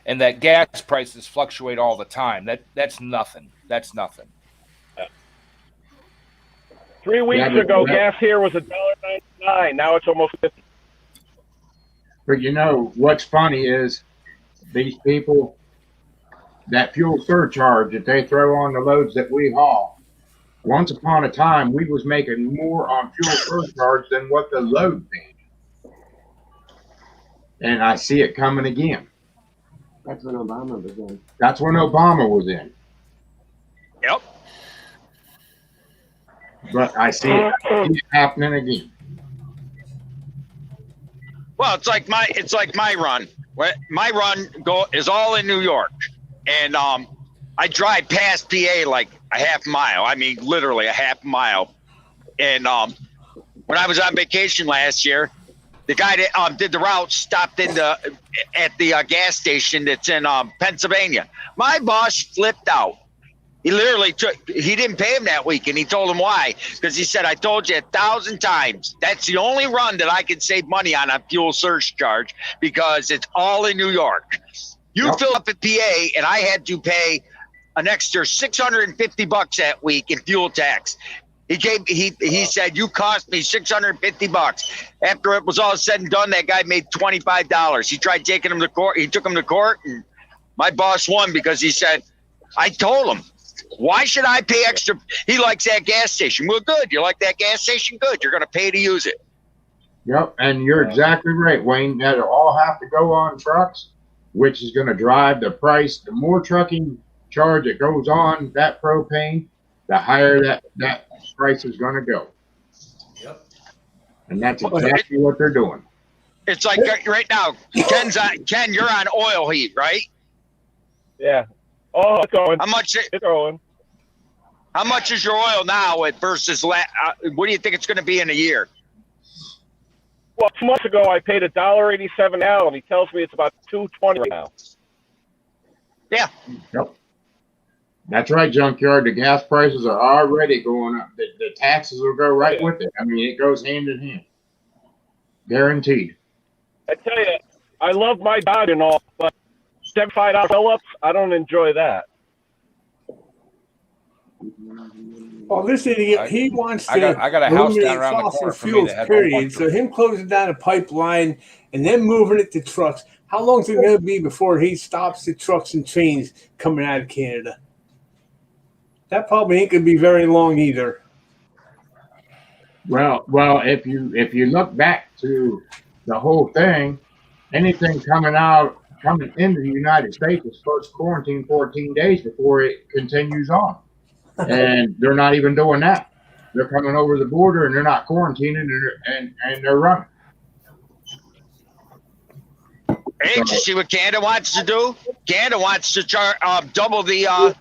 and that gas prices fluctuate all the time. That's nothing. That's nothing. 3 weeks ago, gas here was $1.99. Now it's almost 50. But you know what's funny is these people, that fuel surcharge that they throw on the loads that we haul. Once upon a time, we was making more on fuel surcharge than what the load paid, and I see it coming again. That's when Obama was in. That's when Obama was in. Yep. But I see it happening again. Well, it's like my run. My run is all in New York, and I drive past PA like a half mile. I mean, literally a half mile. And when I was on vacation last year, the guy that did the route stopped at the gas station that's in Pennsylvania. My boss flipped out. He literally he didn't pay him that week, and he told him why. Because he said, I told you 1,000 times, that's the only run that I can save money on a fuel surcharge because it's all in New York. You fill up at PA, and I had to pay an extra $650 that week in fuel tax. He said, you cost me $650. After it was all said and done, that guy made $25. He tried taking him to court. He took him to court, and my boss won because he said, I told him, why should I pay extra? He likes that gas station. Well, good. You like that gas station? Good. You're going to pay to use it. Yep, and you're exactly right, Wayne. That'll all have to go on trucks, which is going to drive the price. The more trucking charge that goes on that propane, the higher that price is going to go. Yep. And that's exactly what they're doing. It's like right now, Ken, you're on oil heat, right? Yeah. Oh, it's going. It's going. How much is your oil now versus what do you think it's going to be in a year? Well, 2 months ago, I paid $1.87 now, and he tells me it's about $2.20 right now. Yeah. Yep. That's right, Junkyard. The gas prices are already going up. The taxes will go right with it. I mean, it goes hand in hand. Guaranteed. I tell you, I love my dad and all, but $75 fill-ups, I don't enjoy that. Well, this idiot, he wants to I got a house down eliminate around the fossil corner from me fuels, that had period. So him closing down a pipeline and then moving it to trucks, how long is it going to be before he stops the trucks and trains coming out of Canada? That probably ain't going to be very long either. Well, if you look back to the whole thing, anything coming into the United States is supposed to quarantine 14 days before it continues on. And they're not even doing that. They're coming over the border and they're not quarantining and they're running. Hey, did you see what Canada wants to do? Canada wants to double the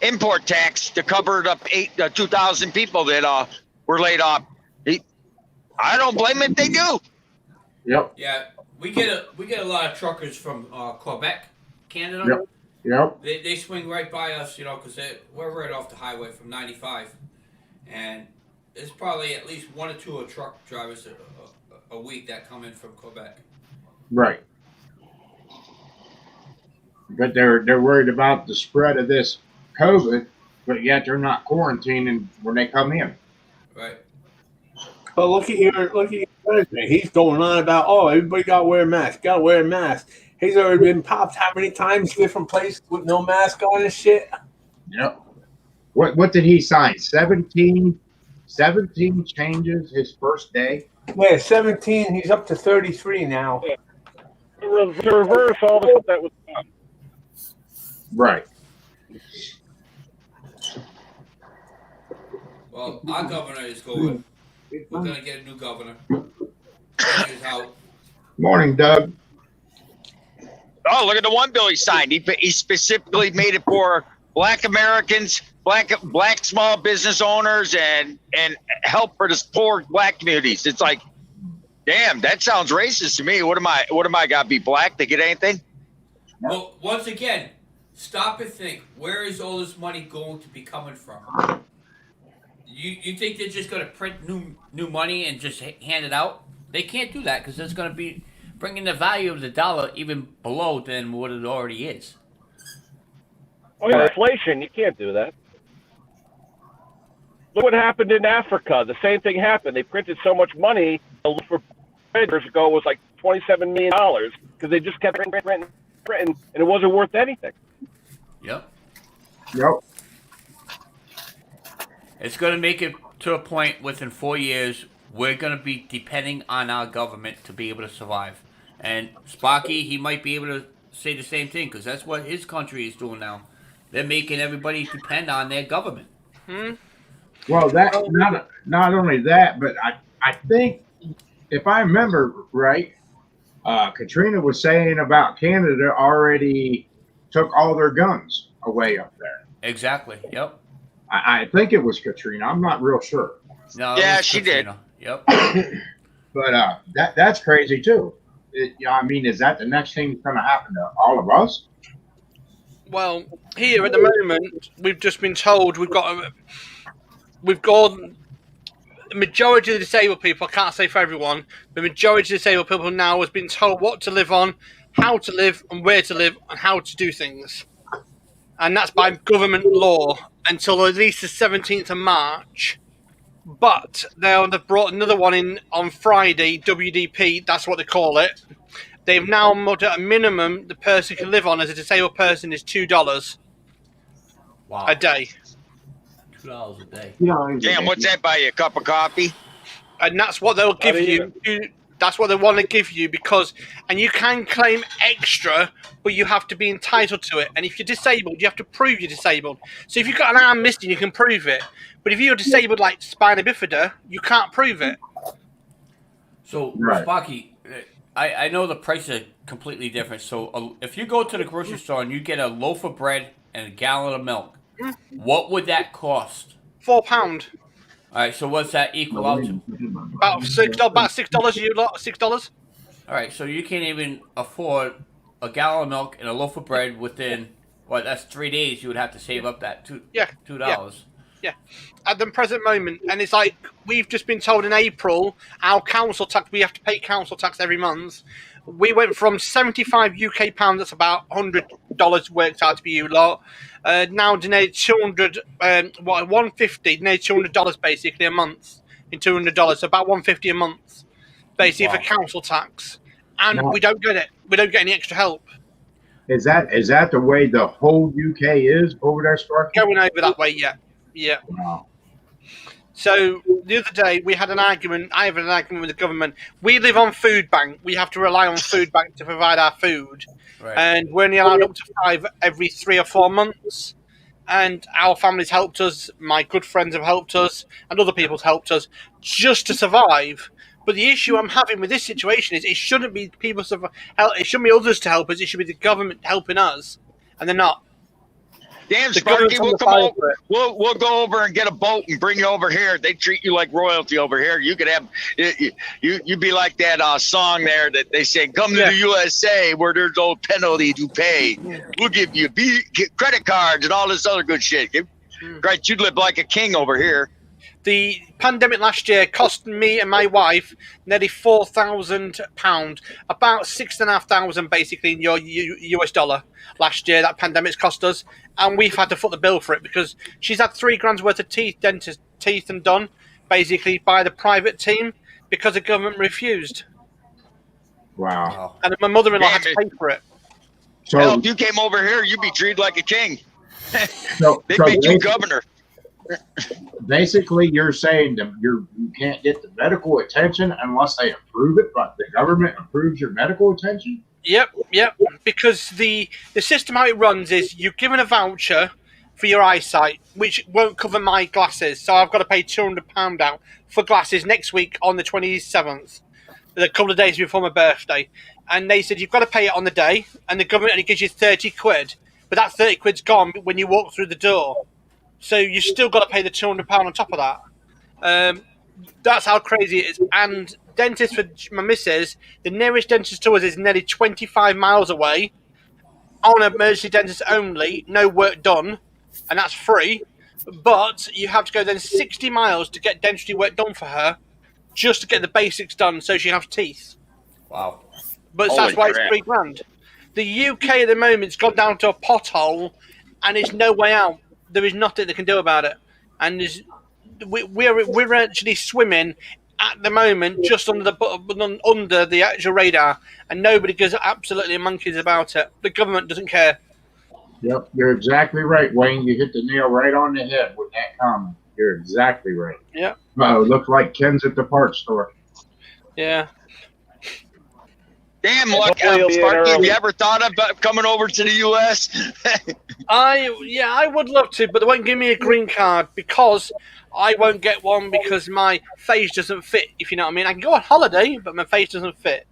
import tax to cover up 2,000 people that were laid off. I don't blame it. They do. Yep. Yeah, we get a lot of truckers from Quebec, Canada. Yep. They swing right by us, you know, because we're right off the highway from 95, and there's probably at least one or two truck drivers a week that come in from Quebec. Right. But they're worried about the spread of this COVID, but yet they're not quarantining when they come in. Right. But look at your president. He's going on about, everybody got to wear a mask. He's already been popped how many times different places with no mask on and shit. Yep. What did he sign? 17 changes his first day. Yeah, 17. He's up to 33 now. Yeah. To reverse all the stuff that was done. Right. Well, our governor is going. We're going to get a new governor. He's out. Morning, Doug. Oh, look at the one bill he signed. He specifically made it for Black Americans, black small business owners, and help for the poor Black communities. It's like, damn, that sounds racist to me. What am I got to be black to get anything? Well, once again, stop and think. Where is all this money going to be coming from? You think they're just going to print new money and just hand it out? They can't do that because it's going to be bringing the value of the dollar even below than what it already is. Oh yeah, inflation. You can't do that. Look what happened in Africa. The same thing happened. They printed so much money. The loan for years ago was like $27 million because they just kept printing, and it wasn't worth anything. Yep. It's going to make it to a point within 4 years we're going to be depending on our government to be able to survive. And Sparky, he might be able to say the same thing because that's what his country is doing now. They're making everybody depend on their government. Well, that not only that, but I think if I remember right, Katrina was saying about Canada already took all their guns away up there. Exactly. Yep. I think it was Katrina. I'm not real sure. No. Yeah, she Katrina. did. Yep. But that's crazy too. I mean, is that the next thing that's going to happen to all of us? Well, here at the moment, we've just been told we've got the majority of the disabled people. I can't say for everyone. The majority of the disabled people now has been told what to live on, how to live, and where to live, and how to do things. And that's by government law until at least the 17th of March. But they've brought another one in on Friday, WDP, that's what they call it. They've now made a minimum the person can live on as a disabled person is $2 a day. $2 a day. Damn, what's that buy you? A cup of coffee? And that's what they'll give you. That's what they want to give you and you can claim extra, but you have to be entitled to it. And if you're disabled, you have to prove you're disabled. So if you've got an arm missing, you can prove it. But if you're disabled like spina bifida, you can't prove it. So, Right. Sparky, I know the prices are completely different. So if you go to the grocery store and you get a loaf of bread and a gallon of milk, what would that cost? £4. All right, so what's that equal out to? About $6. You lot, $6. All right, so you can't even afford a gallon of milk and a loaf of bread within that's 3 days. You would have to save up that $2. Yeah, at the present moment, and it's like we've just been told in April, our council tax, we have to pay council tax every month. We went from 75 UK pounds, that's about $100 worked out to be you lot. Now to nearly 200, 150, nearly $200 basically a month in $200, so about $150 a month basically for council tax, and we don't get it. We don't get any extra help. Is that the way the whole UK is over there, Sparky? Going over that way, yeah. Wow. So the other day we had an argument. I have an argument with the government. We live on food bank. We have to rely on food bank to provide our food, Right. and we're only allowed up to 5 every 3 or 4 months. And our family's helped us. My good friends have helped us, and other people's helped us just to survive. But the issue I'm having with this situation is it shouldn't be people it shouldn't be others to help us. It should be the government helping us, and they're not. Damn, The Sparky, government's on we'll the come side over. of it. We'll go over and get a boat and bring you over here. They treat you like royalty over here. You could have you be like that song there that they say, "Come to the USA where there's no penalty to pay. We'll give you credit cards and all this other good shit." Right, you'd live like a king over here. The pandemic last year cost me and my wife nearly £4,000, about £6,500 basically in your US dollar last year. That pandemic's cost us, and we've had to foot the bill for it because she's had £3,000 worth of teeth and done basically by the private team because the government refused. Wow. And my mother-in-law had to pay for it. So, Hell, if you came over here, you'd be treated like a king. so, They'd so make you basically, governor. basically you're saying that you can't get the medical attention unless they approve it, but the government approves your medical attention? Yep. Because the system how it runs is you're given a voucher for your eyesight, which won't cover my glasses. So I've got to pay £200 out for glasses next week on the 27th, a couple of days before my birthday. And they said you've got to pay it on the day, and the government only gives you 30 quid. But that 30 quid's gone when you walk through the door. So you still got to pay the £200 on top of that. That's how crazy it is. And dentist for my missus, the nearest dentist to us is nearly 25 miles away. On emergency dentist only, no work done, and that's free. But you have to go then 60 miles to get dentistry work done for her, just to get the basics done so she has teeth. Wow. But Holy that's why crap. it's £3,000. The UK at the moment's gone down to a pothole, and there's no way out. There is nothing they can do about it, and we're actually swimming at the moment just under the actual radar, and nobody gives absolutely monkeys about it. The government doesn't care. Yep, you're exactly right, Wayne. You hit the nail right on the head with that comment. You're exactly right. Yeah. Looks like Ken's at the parts store. Yeah. Damn, look, Hopefully Sparky, have early. you ever thought about coming over to the U.S.? I would love to, but they won't give me a green card because I won't get one because my face doesn't fit, if you know what I mean. I can go on holiday, but my face doesn't fit.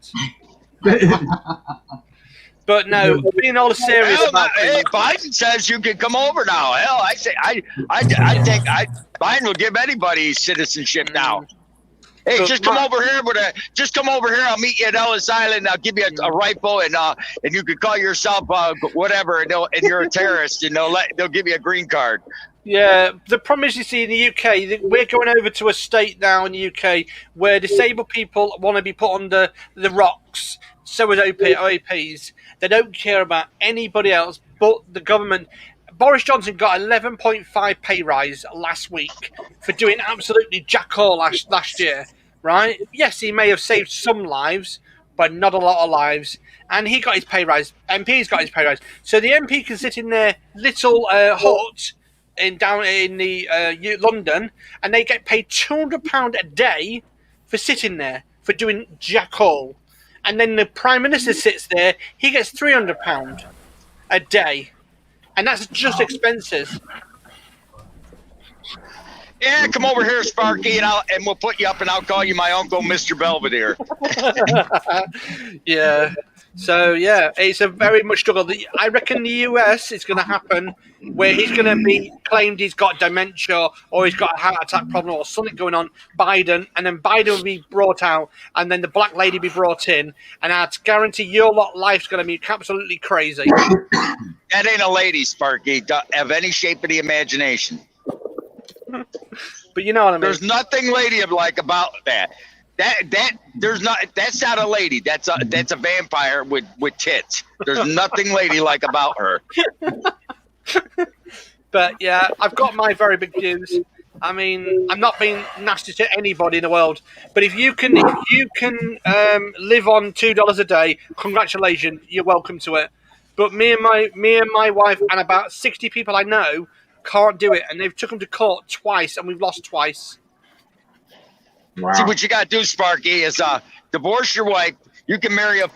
But no, being all serious Hell, about hey, things, Biden says you can come over now. Hell, I say Biden will give anybody citizenship now. Hey, So just come my- over here just come over here. I'll meet you at Ellis Island. I'll give you a rifle, and you can call yourself whatever, and you're a terrorist, and they'll give you a green card. yeah, the problem is, you see, in the UK, we're going over to a state now in the UK where disabled people want to be put on the rocks. So is OAPs. They don't care about anybody else but the government. Boris Johnson got 11.5 pay rise last week for doing absolutely jack all last year, right? Yes, he may have saved some lives, but not a lot of lives. And he got his pay rise. MP's got his pay rise. So the MP can sit in their little hut down in the London, and they get paid £200 a day for sitting there for doing jack all. And then the Prime Minister sits there, he gets £300 a day. And that's just expenses. Yeah, come over here, Sparky, and we'll put you up, and I'll call you my uncle, Mr. Belvedere. Yeah. So, yeah, it's a very much struggle. I reckon the US is going to happen where he's going to be claimed he's got dementia or he's got a heart attack problem or something going on, Biden, and then Biden will be brought out, and then the black lady be brought in, and I'd guarantee your life's going to be absolutely crazy. That ain't a lady, Sparky, of any shape of the imagination. But you know what I mean. There's nothing ladylike about that. That's not a lady. That's a vampire with tits. There's nothing ladylike about her. But yeah, I've got my very big views. I mean, I'm not being nasty to anybody in the world, but if you can live on $2 a day, congratulations, you're welcome to it. But me and my wife and about 60 people I know can't do it, and they've took them to court twice, and we've lost twice. Wow. See, what you got to do, Sparky, is divorce your wife. You can marry a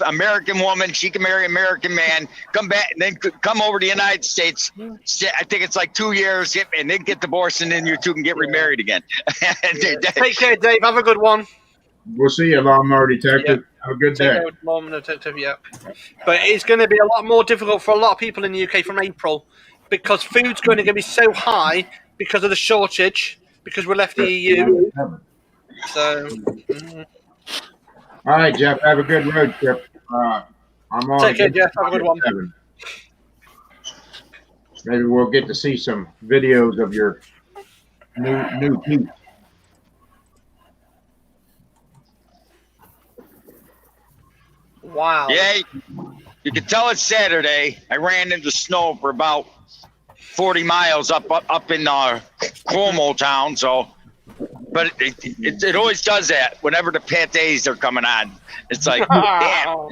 American woman. She can marry an American man. Come back and then come over to the United States. I think it's like 2 years, and then get divorced, and then you two can get remarried again. Take care, Dave. Have a good one. We'll see you, Lawnmower Detective. Have a good Take day. care, Lawnmower Detective. Yeah, but it's going to be a lot more difficult for a lot of people in the UK from April because food's going to be so high because of the shortage because we left the EU. So. All right, Jeff. Have a good road trip. I'm on. Take care, Jeff. Have a good one. Maybe we'll get to see some videos of your new teeth. Wow. Yeah, you can tell it's Saturday. I ran into snow for about 40 miles up in Cuomo town. So, but it always does that whenever the pates are coming on. It's like, damn.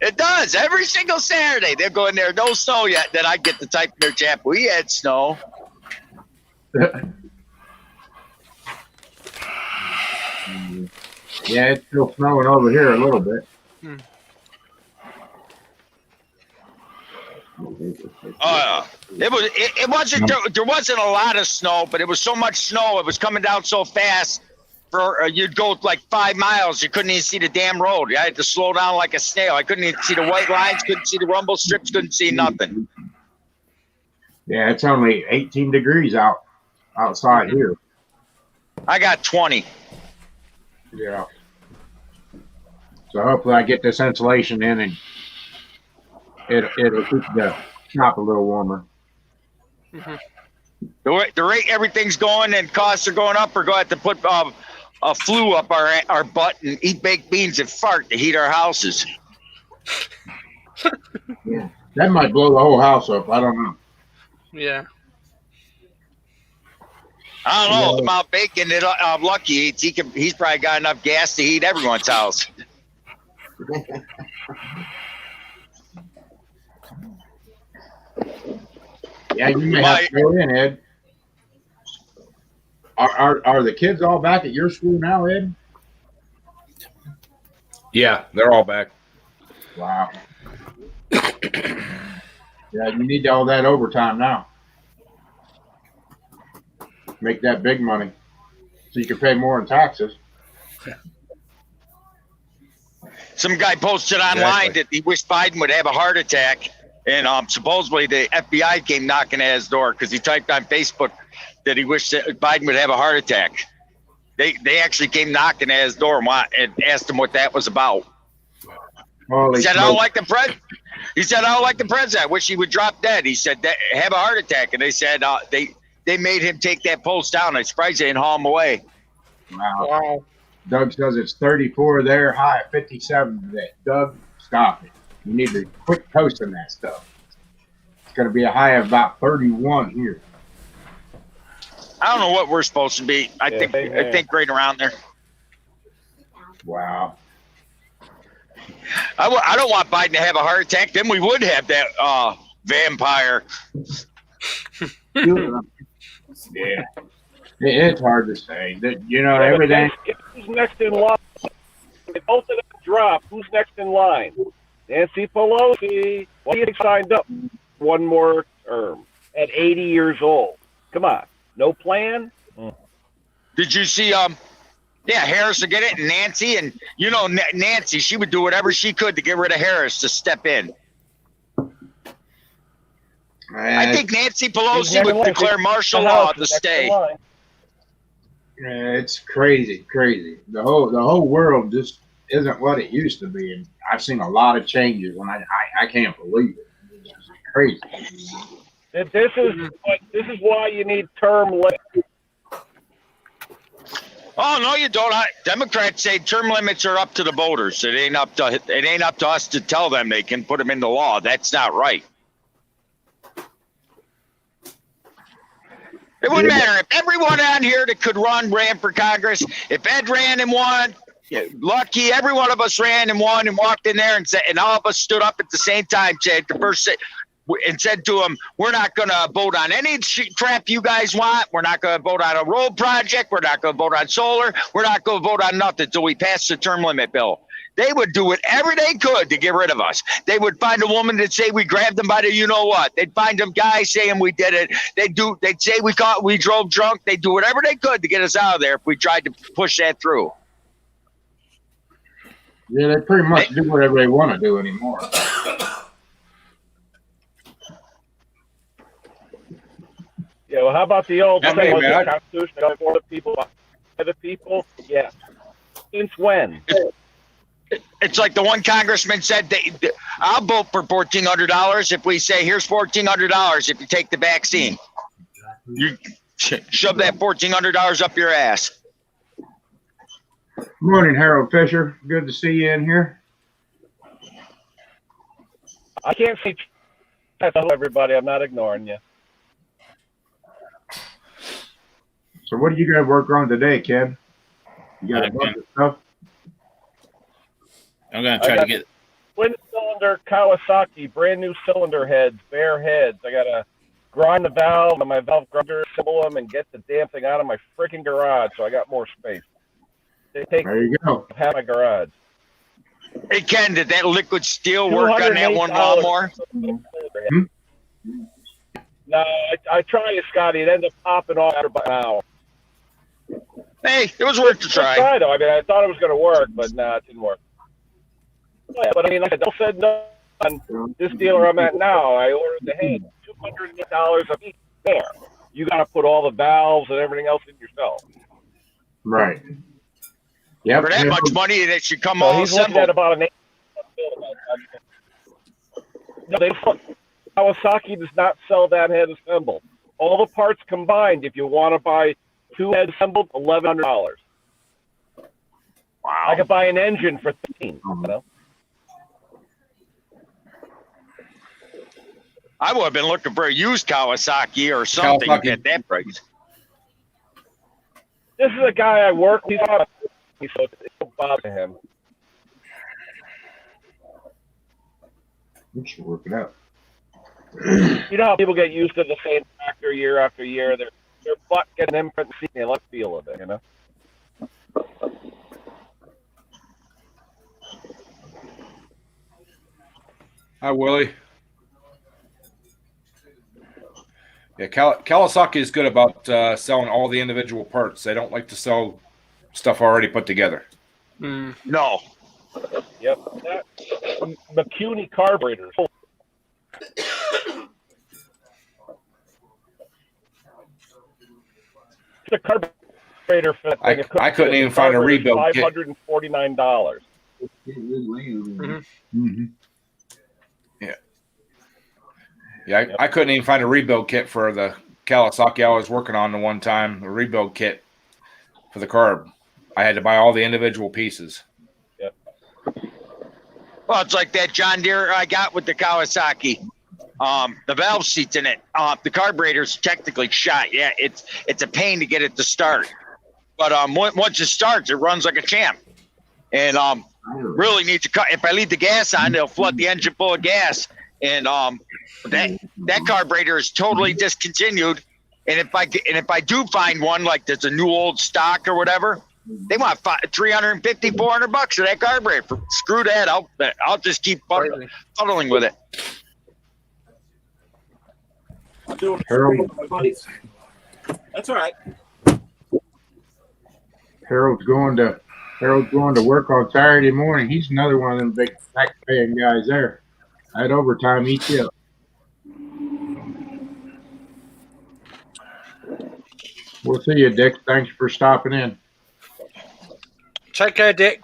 It does every single Saturday. They're going there. No snow yet. Then I get to type in their chat. We had snow. Yeah, it's still snowing over here a little bit. It wasn't there wasn't a lot of snow, but it was so much snow. It was coming down so fast. You'd go like 5 miles, you couldn't even see the damn road. I had to slow down like a snail. I couldn't even see the white lines, couldn't see the rumble strips, couldn't see nothing. Yeah, it's only 18 degrees outside here. I got 20. Yeah. So hopefully I get this insulation in and it'll keep the shop a little warmer. The rate everything's going and costs are going up, we're going to have to put a flue up our butt and eat baked beans and fart to heat our houses. Yeah. That might blow the whole house up. I don't know. Yeah. I don't know. The amount of bacon that Lucky eats, he's probably got enough gas to heat everyone's house. Yeah, you may have to go in, Ed. Are the kids all back at your school now, Ed? Yeah, they're all back. Wow. Yeah, you need all that overtime now. Make that big money so you can pay more in taxes. Some guy posted online that he wished Biden would have a heart attack, and supposedly the FBI came knocking at his door because he typed on Facebook that he wished that Biden would have a heart attack. They actually came knocking at his door and asked him what that was about. He said, I don't like the president. He said, I don't like the president. I wish he would drop dead. He said, have a heart attack. And they said they made him take that post down. I'm surprised they didn't haul him away. Wow. Doug says it's 34 there, high of 57 today. Doug, stop it. You need to quit posting that stuff. It's going to be a high of about 31 here. I don't know what we're supposed to be. I think right around there. Wow. I don't want Biden to have a heart attack. Then we would have that vampire. Yeah. It's hard to say. You know, everything. Who's next in line? If both of them drop, who's next in line? Nancy Pelosi. Why do you think signed up one more term at 80 years old? Come on. No plan? Did you see Harris to get it, and Nancy, and Nancy, she would do whatever she could to get rid of Harris to step in. I think Nancy Pelosi would declare martial law to stay. It's crazy. The whole world just isn't what it used to be, and I've seen a lot of changes, and I can't believe it. It's just crazy. This is why you need term limits. Oh no, you don't. Democrats say term limits are up to the voters. It ain't up to us to tell them they can put them into law. That's not right. It wouldn't matter if everyone on here that could ran for Congress. If Ed ran and won, Lucky, every one of us ran and won and walked in there and said, and all of us stood up at the same time, said the first and said to them, we're not going to vote on any crap you guys want. We're not going to vote on a road project. We're not going to vote on solar. We're not going to vote on nothing until we pass the term limit bill. They would do whatever they could to get rid of us. They would find a woman that'd say we grabbed them by the you-know-what. They'd find some guy saying we did it. They'd say we drove drunk. They'd do whatever they could to get us out of there if we tried to push that through. Yeah, they pretty much do whatever they want to do anymore. Yeah, well, how about the old Yeah, saying, man, the Constitution for the people, by the people? Yeah. Since when? It's like the one congressman said, I'll vote for $1,400 if we say, here's $1,400 if you take the vaccine. You shove that $1,400 up your ass. Morning, Harold Fisher. Good to see you in here. I can't see. Hello, everybody. I'm not ignoring you. So what are you going to work on today, Ken? You got a bunch of stuff? I'm going to try to get. Twin cylinder Kawasaki, brand new cylinder heads, bare heads. I got to grind the valve on my valve grinder, assemble them, and get the damn thing out of my freaking garage so I got more space. They take there you go. half my garage. Hey, Ken, did that liquid steel work on that one lawnmower? No, I tried it, Scotty. It ended up popping off after about an hour. Hey, it was worth a try. Though. I mean, I thought it was going to work, but no, it didn't work. Yeah, but I mean, like I said, no. On this dealer I'm at now, I ordered the hay, $208 a piece there. You got to put all the valves and everything else in yourself. Right. Yep. For that much money, that should come So all he's looking at assembled. about an 8. No, Kawasaki does not sell that head assembled. All the parts combined, if you want to buy 2 heads assembled, $1,100. Wow. I could buy an engine for $13. You know? I would have been looking for a used Kawasaki or something at that price. This is a guy I work with, so it's no bother him. We should work it out. You know how people get used to the same tractor year after year? Their butt getting imprint and they like the feel of it, you know? Hi, Willie. Yeah, Kawasaki is good about selling all the individual parts. They don't like to sell stuff already put together. No. Yep. That McCuney carburetors. The carburetor for that thing. I couldn't even find a rebuild kit. $549. Mm-hmm. Yeah, I couldn't even find a rebuild kit for the Kawasaki I was working on the one time, a rebuild kit for the carb. I had to buy all the individual pieces. Yep. Well, it's like that John Deere I got with the Kawasaki. The valve seats in it. The carburetor's technically shot. Yeah, it's a pain to get it to start. But once it starts, it runs like a champ. And really need to cut. If I leave the gas on, it'll flood the engine full of gas. And that carburetor is totally discontinued. And if I do find one, like there's a new old stock or whatever, they want $350, $400 for that carburetor. Screw that. I'll just keep fuddling with it. Harold. That's all right. Harold's going to work on Saturday morning. He's another one of them big tax paying guys there. I had overtime each year. We'll see you, Dick. Thanks for stopping in. Take care, Dick.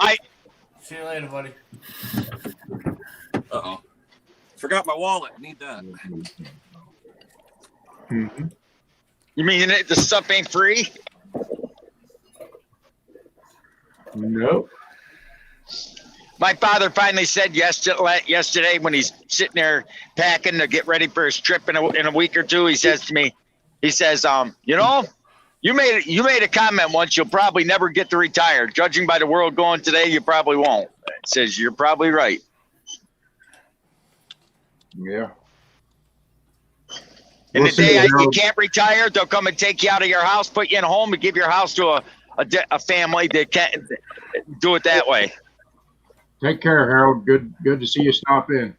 See you later, buddy. Uh-oh. Forgot my wallet. Need that. Mm-hmm. You mean the stuff ain't free? Nope. My father finally said yesterday when he's sitting there packing to get ready for his trip in a week or two, he says to me, you know, you made a comment once, you'll probably never get to retire. Judging by the world going today, you probably won't. It says, you're probably right. Yeah. And We'll the day see, you Harold. can't retire, they'll come and take you out of your house, put you in a home, and give your house to a family that can't do it that way. Take care, Harold. Good to see you stop in.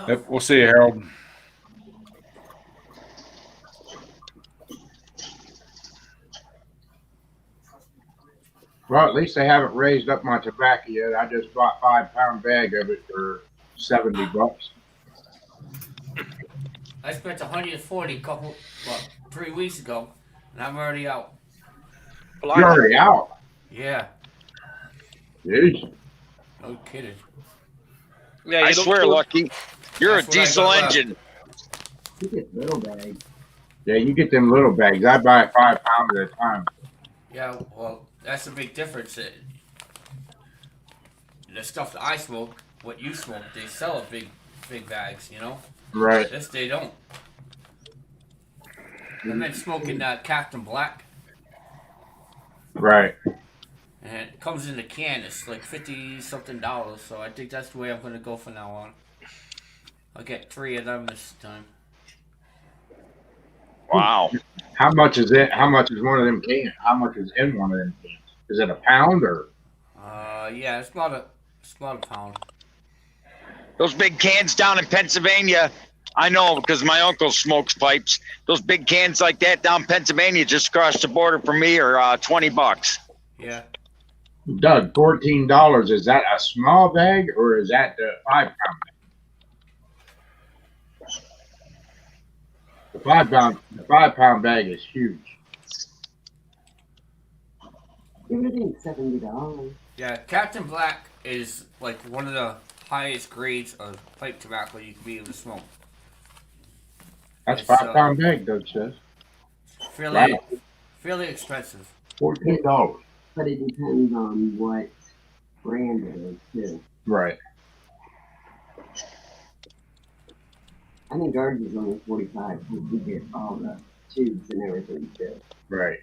Yep, we'll see you, Harold. Well, at least they haven't raised up my tobacco yet. I just bought 5-pound bag of it for $70. I spent 140 3 weeks ago, and I'm already out. You're already out. Yeah, Jeez. no kidding. Yeah, I swear, Lucky, you're a That's what I diesel got left. engine. You get little bag. Yeah, you get them little bags. I buy 5 pounds at a time. Yeah, well, that's a big difference. The stuff that I smoke, what you smoke, they sell in big bags, you know? Right. This they don't. I've been smoking Captain Black, Right. and it comes in a can. It's like $50-something, so I think that's the way I'm going to go from now on. I'll get 3 of them this time. Wow. How much is it? How much is one of them cans? How much is in one of them cans? Is it a pound or? Yeah, it's about a pound. Those big cans down in Pennsylvania, I know because my uncle smokes pipes. Those big cans like that down in Pennsylvania just across the border from me are $20. Yeah. Doug, $14. Is that a small bag or is that the 5-pound bag? The 5-pound bag is huge. Everything's $70. Yeah, Captain Black is like one of the highest grades of pipe tobacco you can be able to smoke. That's It's, 5-pound bag, Doug says. Fairly, Wow. fairly expensive. $14. But it depends on what brand it is, too. Right. I think ours is only 45 because we get all the tubes and everything, too. Right.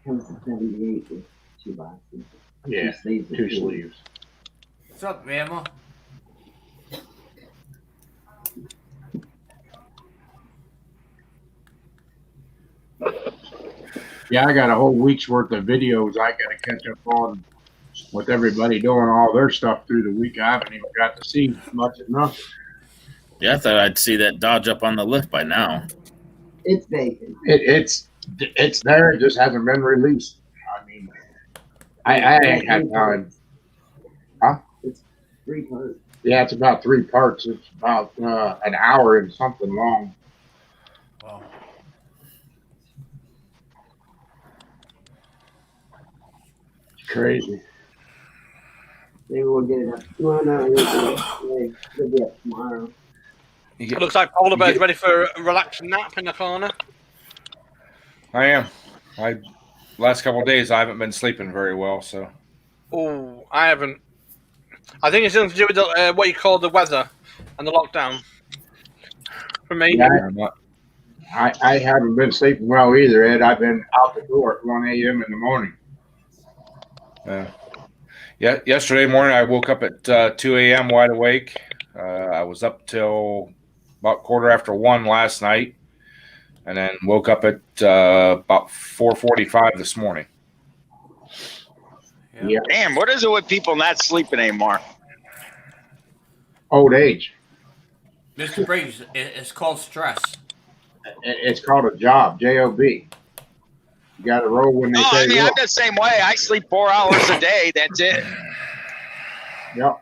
Comes to 78 with 2 boxes. Yeah. 2 sleeves. of 2 tubes. sleeves. What's up, Grandma? Yeah, I got a whole week's worth of videos I got to catch up on with everybody doing all their stuff through the week. I haven't even got to see much of nothing. Yeah, I thought I'd see that Dodge up on the lift by now. It's vacant. It's there. It just hasn't been released. I mean, I ain't had time. Huh? It's 3 parts. Yeah, it's about 3 parts. It's about an hour and something long. Wow. It's crazy. Maybe we'll get it up. Well, no, it'll be up tomorrow. It looks like Polar Bear's ready for a relaxing nap in the corner. I am. Last couple of days I haven't been sleeping very well, so. Oh, I haven't. I think it's something to do with the, what you call the weather and the lockdown. For me, Yeah, I haven't been sleeping well either, Ed. I've been out the door at 1 a.m. in the morning. Yeah. Yesterday morning I woke up at 2 a.m. wide awake. I was up till about 1:15 last night, and then woke up at about 4:45 this morning. Yeah. Damn, what is it with people not sleeping anymore? Old age. Mr. Briggs, it's called stress. It's called a job, J-O-B. You got to roll when they No, say I mean, roll. I'm the same way. I sleep 4 hours a day. That's it. Yep.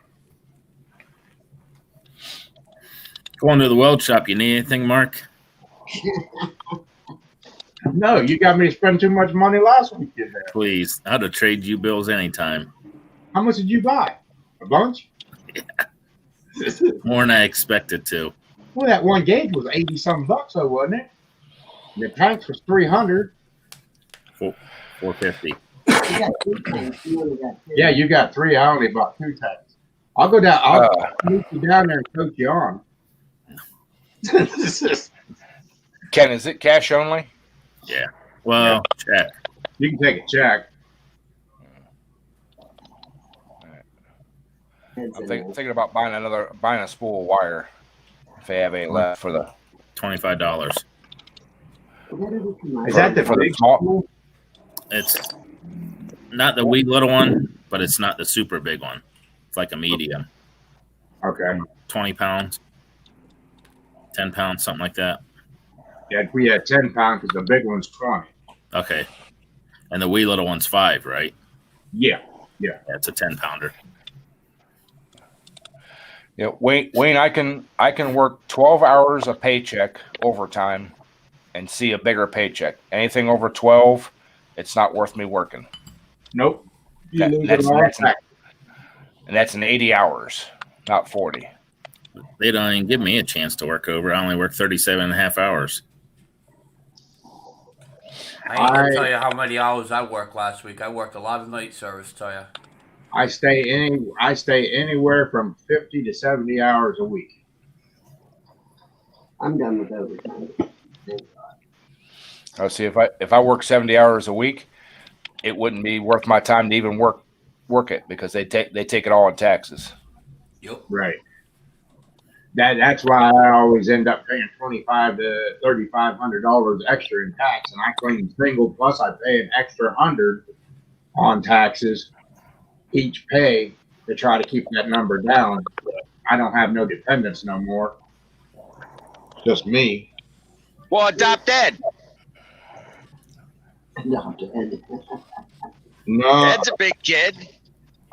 Going to the weld shop. You need anything, Mark? No, you got me to spend too much money last week, did there. Please. I'd have traded you bills anytime. How much did you buy? A bunch? More than I expected to. Well, that one gauge was 80-something bucks, though, wasn't it? And the tanks was 300. $450. You got 2 tanks. You only got 2. Yeah, you got 3. I only bought 2 tanks. I'll go down. I'll meet you down there and coach you on. Ken, is it cash only? Yeah. Well, check. You can take a check. I'm thinking about buying a spool of wire if they have any left for the $25. Is that the for big small? It's not the wee little one, but it's not the super big one. It's like a medium. Okay. 20 pounds, 10 pounds, something like that. Yeah, we had 10 pounds because the big one's 20. Okay. And the wee little one's 5, right? Yeah. That's a 10 pounder. Yeah, Wayne, I can work 12 hours a paycheck overtime and see a bigger paycheck. Anything over 12, it's not worth me working. Nope. That's an 80 hours, not 40. They don't even give me a chance to work over. I only work 37 and a half hours. I ain't gonna tell you how many hours I worked last week. I worked a lot of night service, tell you. I stay anywhere from 50 to 70 hours a week. I'm done with overtime. I'll see if I work 70 hours a week, it wouldn't be worth my time to even work it because they take it all in taxes. Yep. Right. That's why I always end up paying $2,500 to $3,500 extra in tax, and I claim single plus I pay an extra $100 on taxes each pay to try to keep that number down. I don't have no dependents no more. Just me. Well, adopt Ed. No, No, Ed's a big kid.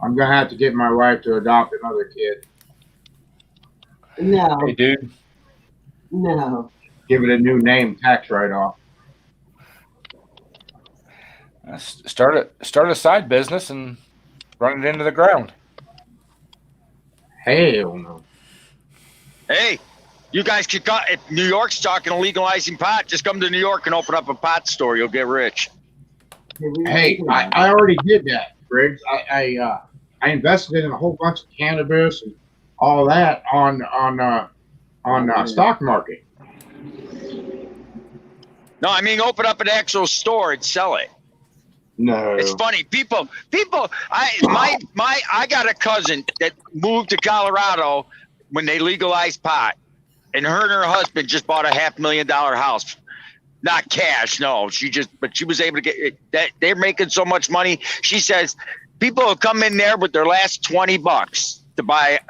I'm gonna have to get my wife to adopt another kid. no, Hey, dude, no. Give it a new name, tax write-off. start a side business and run it into the ground. Hell no. Hey, you guys could go. If New York's talking of legalizing pot, just come to New York and open up a pot store. You'll get rich. Hey, I already did that, Briggs. I invested in a whole bunch of cannabis and all that on stock market. No, I mean open up an actual store and sell it. No, It's funny. People. I got a cousin that moved to Colorado when they legalized pot, and her husband just bought a $500,000 house. Not cash, no. But she was able to get it. That they're making so much money. She says people will come in there with their last $20 to buy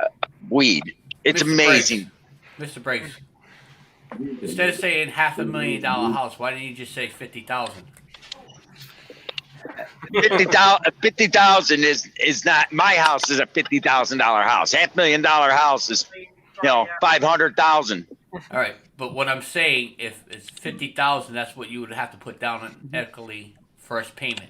weed. It's amazing. Mr. Briggs, instead of saying $500,000 house, why didn't you just say 50,000? 50,000 is not my house. Is a $50,000 house. $500,000 house is, 500,000. All right, but what I'm saying, if it's 50,000, that's what you would have to put down on equity first payment.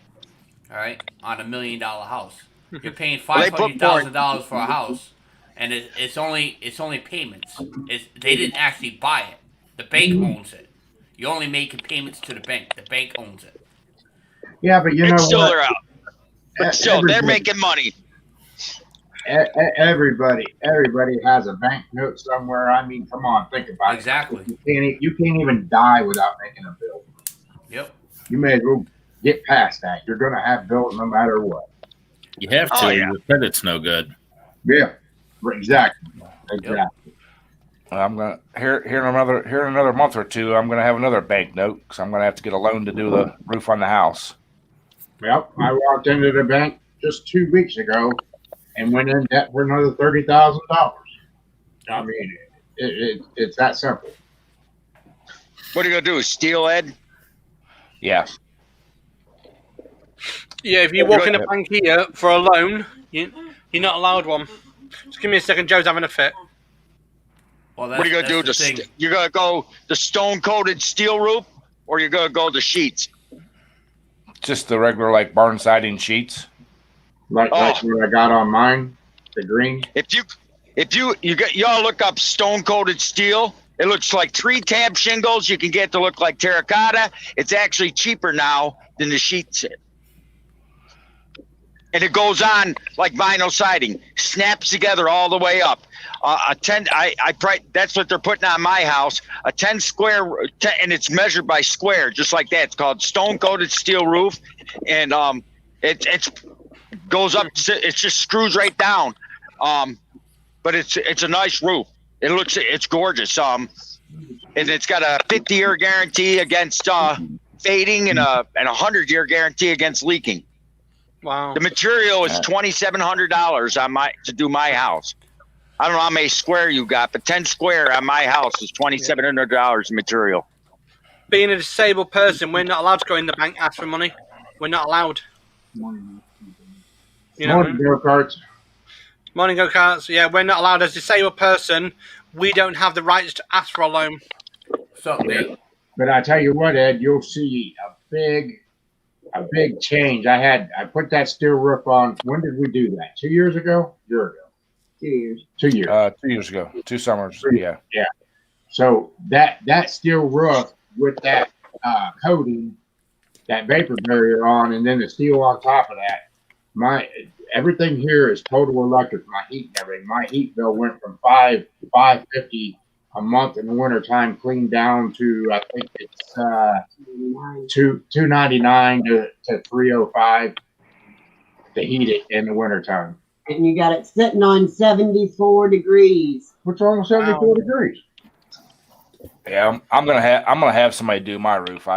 All right, on $1 million house, you're paying $500,000 for a house, and it's only payments. They didn't actually buy it. The bank owns it. You're only making payments to the bank. The bank owns it. yeah, but you know It's still what? they're out. But still, they're making money. Everybody has a banknote somewhere. I mean, come on, think about Exactly. it. You can't even die without making a bill. Yep. You may as well get past that. You're gonna have bills no matter what. You have to. Oh, yeah. Your credit's no good. Yeah, exactly. I'm gonna here in another month or two. I'm gonna have another bank note because I'm gonna have to get a loan to do the roof on the house. Yep, I walked into the bank just 2 weeks ago and went in debt for another $30,000. I mean, it's that simple. What are you gonna do? Steal, Ed? Yeah. Yeah, if you walk in a bank here for a loan, you're not allowed one. Just give me a second. Joe's having a fit. Well, What are you gonna do? You're gonna go the stone-coated steel roof, or you're gonna go the sheets? Just the regular like barn siding sheets. Like what I got on mine, the green. If y'all look up stone-coated steel, it looks like 3-tab shingles. You can get to look like terracotta. It's actually cheaper now than the sheets. And it goes on like vinyl siding, snaps together all the way up. That's what they're putting on my house. A 10 square, and it's measured by square, just like that. It's called stone-coated steel roof, and it goes up. It just screws right down. But it's a nice roof. It's gorgeous. And it's got a 50-year guarantee against fading and a 100-year guarantee against leaking. Wow. The material is $2,700 to do my house. I don't know how many square you got, but 10 square on my house is $2,700 material. Being a disabled person, we're not allowed to go in the bank and ask for money. We're not allowed. Morning Morning go-karts. Morning go-karts. Yeah, we're not allowed as a disabled person. We don't have the rights to ask for a loan. Something. But I tell you what, Ed, you'll see a big change. I put that steel roof on. When did we do that? 2 years ago? A year ago. 2 years. 2 years. 2 years ago. 2 summers. Yeah. Yeah. So that steel roof with that coating, that vapor barrier on, and then the steel on top of that, everything here is total electric. My heat and everything. My heat bill went from $550 a month in the wintertime, cleaned down to I think it's $299 to $305 to heat it in the wintertime. And you got it sitting on 74 degrees. What's wrong with 74 degrees? Yeah, I'm gonna have somebody do my roof.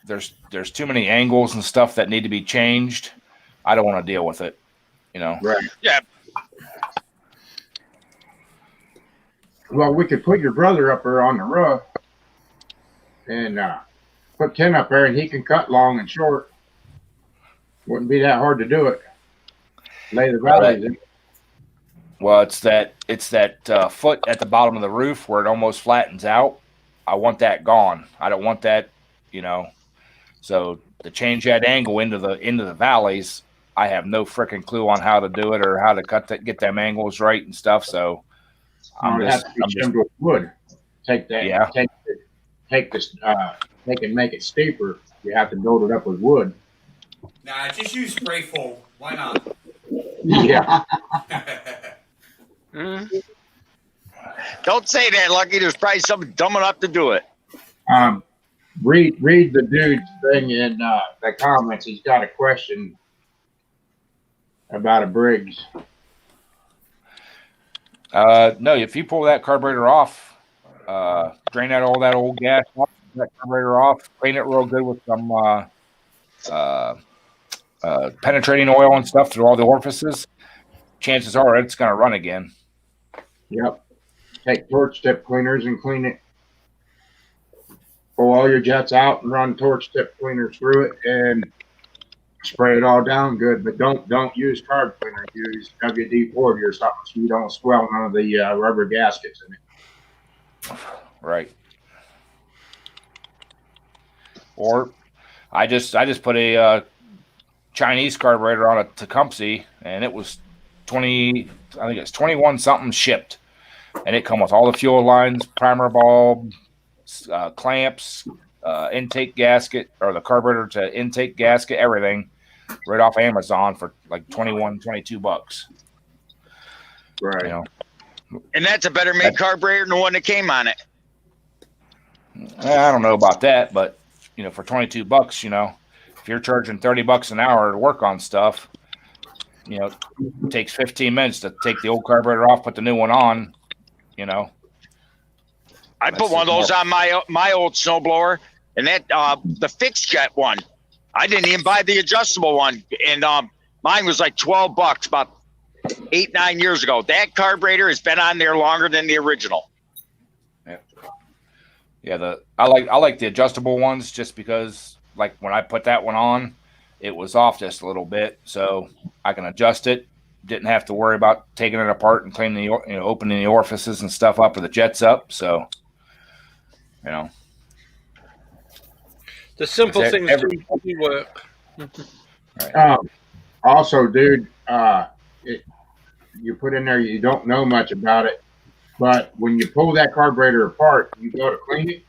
There's too many angles and stuff that need to be changed. I don't want to deal with it. Right. Yeah. Well, we could put your brother up there on the roof and put Ken up there, and he can cut long and short. Wouldn't be that hard to do it. Lay the valleys in. Well, it's that foot at the bottom of the roof where it almost flattens out. I want that gone. I don't want that, So to change that angle into the valleys, I have no freaking clue on how to do it or how to get them angles right and stuff. So I'm just trimmed with wood. Take that. Yeah. Take this. Make it steeper. You have to build it up with wood. Nah, just use spray foam. Why not? Yeah. Don't say that, Lucky. There's probably someone dumb enough to do it. Read the dude's thing in the comments. He's got a question about a Briggs. No, if you pull that carburetor off, drain out all that old gas, that carburetor off, clean it real good with some penetrating oil and stuff through all the orifices, chances are it's going to run again. Yep. Take torch tip cleaners and clean it. Pull all your jets out and run torch tip cleaners through it and spray it all down good. But don't use carb cleaner. Use WD-40 or something so you don't swell none of the rubber gaskets in it. Right. Or I just put a Chinese carburetor on a Tecumseh, and it was 21 something shipped, and it come with all the fuel lines, primer bulb, clamps, intake gasket, or the carburetor to intake gasket, everything, right off Amazon for like $22. Right. And that's a better made carburetor than the one that came on it. I don't know about that, but for $22, if you're charging $30 an hour to work on stuff, it takes 15 minutes to take the old carburetor off, put the new one on. I put one of those on my old snowblower, and that the fixed jet one. I didn't even buy the adjustable one, and mine was like $12 about 8-9 years ago. That carburetor has been on there longer than the original. Yeah, I like the adjustable ones just because, like, when I put that one on, it was off just a little bit, so I can adjust it. Didn't have to worry about taking it apart and cleaning opening the orifices and stuff up or the jets up. So, the simple things do work. Right. Also, dude, you put in there, you don't know much about it, but when you pull that carburetor apart, you go to clean it.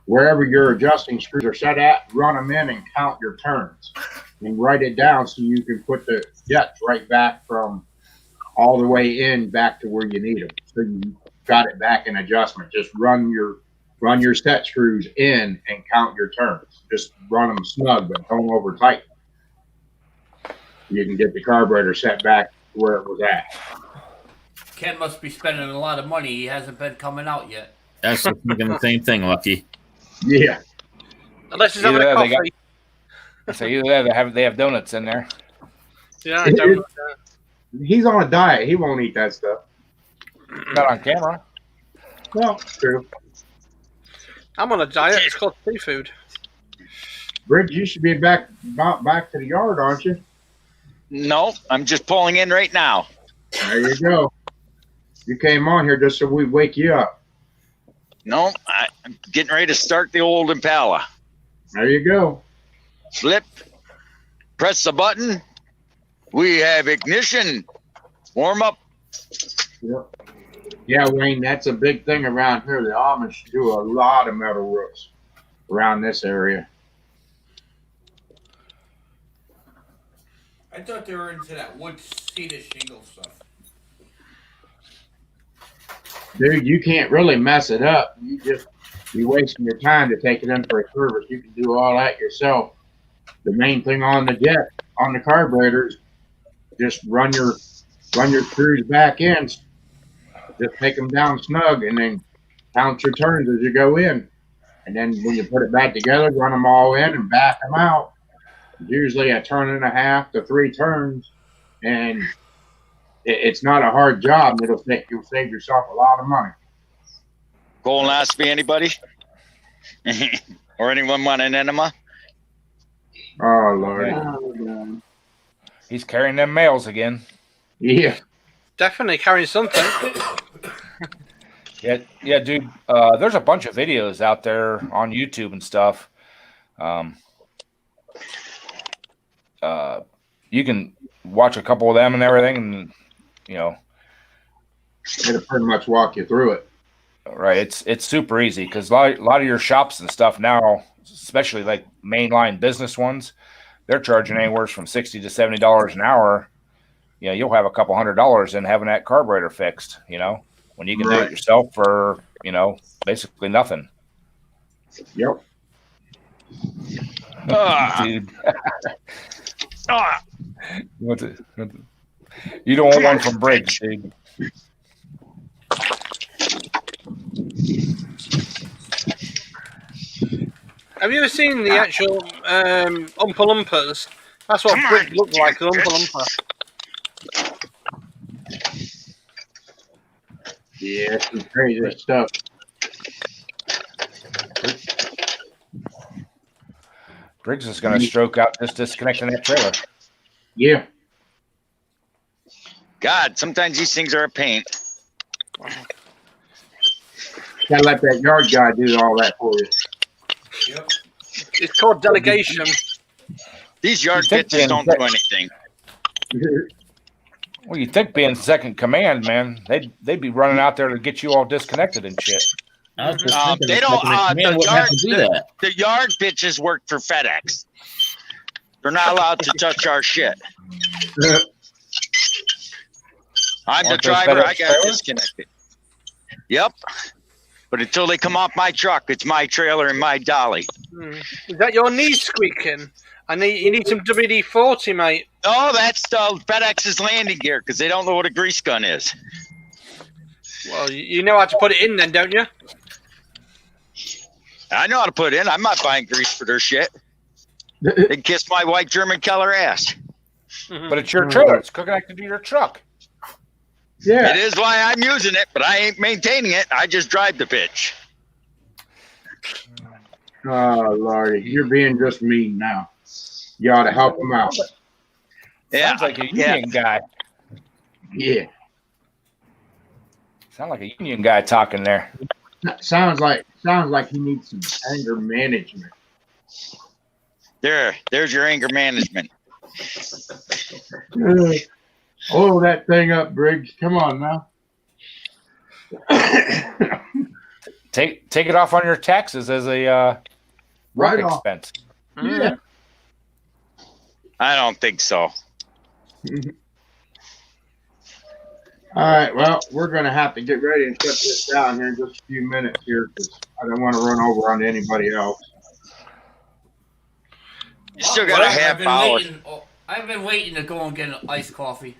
Wherever your adjusting screws are set at, run them in and count your turns and write it down so you can put the jets right back from all the way in back to where you need them. So you got it back in adjustment. Just run your set screws in and count your turns. Just run them snug, but don't over tighten. You can get the carburetor set back where it was at. Ken must be spending a lot of money. He hasn't been coming out yet. That's thinking the same thing, Lucky. Yeah. Unless he's having a coffee. So either that, they have donuts in there. Yeah, I don't. He's on a diet. He won't eat that stuff. Not on camera. Well, true. I'm on a diet. It's called seafood. Briggs, you should be back to the yard, aren't you? No, I'm just pulling in right now. There you go. You came on here just so we wake you up. No, I'm getting ready to start the old Impala. There you go. Flip, press the button. We have ignition. Warm up. Yep. Yeah, Wayne, that's a big thing around here. The Amish do a lot of metal roofs around this area. I thought they were into that wood cedar shingle stuff. Dude, you can't really mess it up. You're wasting your time to take it in for a service. You can do all that yourself. The main thing on the carburetors, just run your screws back in, just take them down snug, and then count your turns as you go in. And then when you put it back together, run them all in and back them out. Usually a turn and a half to 3 turns, and it's not a hard job. You'll save yourself a lot of money. Colonoscopy, anybody? Or anyone want an enema? Oh, Lord. Oh, God. He's carrying them mails again. Yeah. Definitely carrying something. Yeah, dude. There's a bunch of videos out there on YouTube and stuff. You can watch a couple of them and everything, and it'll pretty much walk you through it. Right, it's super easy because a lot of your shops and stuff now, especially like mainline business ones, they're charging anywhere from $60 to $70 an hour. You'll have a couple $100 in having that carburetor fixed. When you can do it yourself for basically nothing. Yep. Dude. You don't want one from Briggs, dude. Have you ever seen the actual Oompa Loompas? That's what Brick looked like, an Oompa Loompa. Yeah, some crazy stuff. Briggs is going to stroke out just disconnecting that trailer. Yeah. God, sometimes these things are a pain. Gotta let that yard guy do all that for you. Yep. It's called delegation. These yard bitches don't do anything. Well, you think being second command, man, they'd be running out there to get you all disconnected and shit. They don't. The yard bitches work for FedEx. They're not allowed to touch our shit. I'm the driver. I got disconnected. Yep. But until they come off my truck, it's my trailer and my dolly. Is that your knees squeaking? You need some WD-40, mate. No, that's FedEx's landing gear because they don't know what a grease gun is. Well, you know how to put it in then, don't you? I know how to put it in. I'm not buying grease for their shit. They kiss my white German Keller ass. But it's your trailer. It's connected to your truck. Yeah. It is why I'm using it, but I ain't maintaining it. I just drive the bitch. Oh, Lordy. You're being just mean now. You ought to help him out. Yeah. Sounds like a union guy. Yeah. Sound like a union guy talking there. Sounds like he needs some anger management. There's your anger management. Oil that thing up, Briggs. Come on now. Take it off on your taxes as a Right work off. expense. Yeah. I don't think so. All right. Well, we're going to have to get ready and shut this down here in just a few minutes here because I don't want to run over onto anybody else. You still got a half hour. I've been waiting to go and get an iced coffee.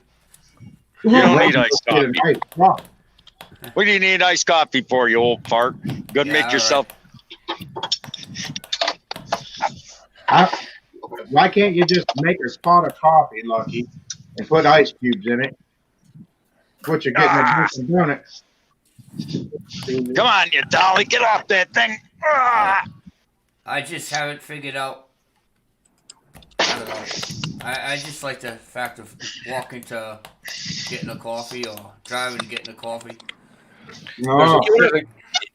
You don't need iced Get a coffee. nice cup. What do you need iced coffee for, you old fart? Go Yeah, make all yourself. Why can't you just make a pot of coffee, Lucky, and put ice cubes in it? What you're getting a Dunkin' Donuts. Come on, you dolly, get off that thing. I just haven't figured out. I don't know. I just like the fact of walking to getting a coffee or driving to getting a coffee. No,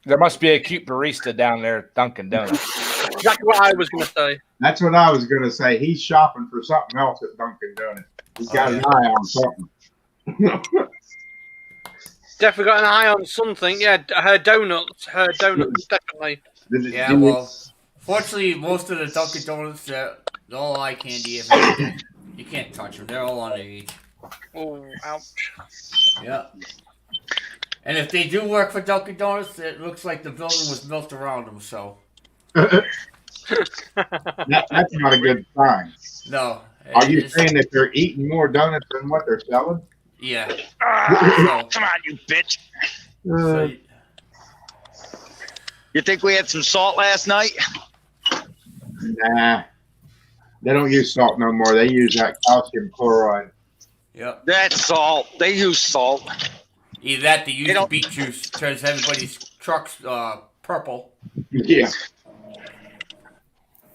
There must be a cute barista down there at Dunkin' Donuts. Exactly what I was going to say. that's what I was gonna say. He's shopping for something else at Dunkin' Donuts. He's got an eye on something. Definitely got an eye on something. Yeah, her donuts, definitely. Yeah, well, fortunately, most of the Dunkin' Donuts, they're all eye candy. You can't touch them. They're all underage. Oh, ouch. Yeah. And if they do work for Dunkin' Donuts, it looks like the building was built around them, so. That's not a good sign. No. Are you saying that they're eating more donuts than what they're selling? Yeah. Come on, you bitch. So, You think we had some salt last night? Nah. They don't use salt no more. They use that calcium chloride. yep. That's salt. They use salt. Either that, they use the beet juice, turns everybody's trucks purple. Yeah.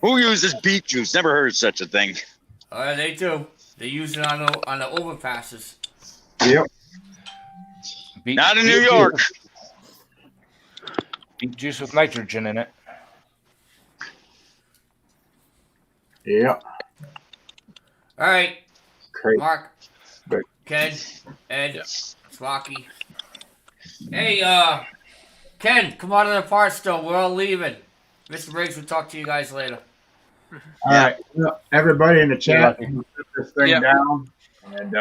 Who uses beet juice? Never heard of such a thing. They do. They use it on the overpasses. Yep. Not in New York. Beet juice with nitrogen in it. Yep. All right. Crazy. Mark, Good. Ken, Ed, Slocky. Hey, Ken, come out of the parts store. We're all leaving. Mr. Briggs, we'll talk to you guys later. All right. Well, everybody in the chat, put this thing down. And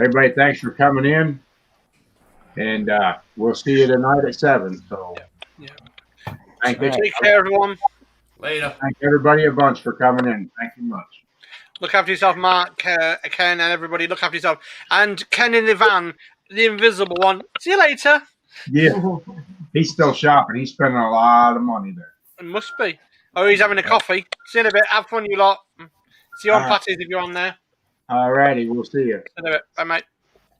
everybody, thanks for coming in. And we'll see you tonight at 7. So thank you. Take care, everyone. Later. Thank everybody a bunch for coming in. Thank you much. Look after yourself, Mark, Ken, and everybody. Look after yourself. And Ken in the van, the invisible one. See you later. Yeah. He's still shopping. He's spending a lot of money there. It must be. Oh, he's having a coffee. See you in a bit. Have fun, you lot. See you on Patties if you're on there. All righty. We'll see you. See you in a bit. Bye, mate.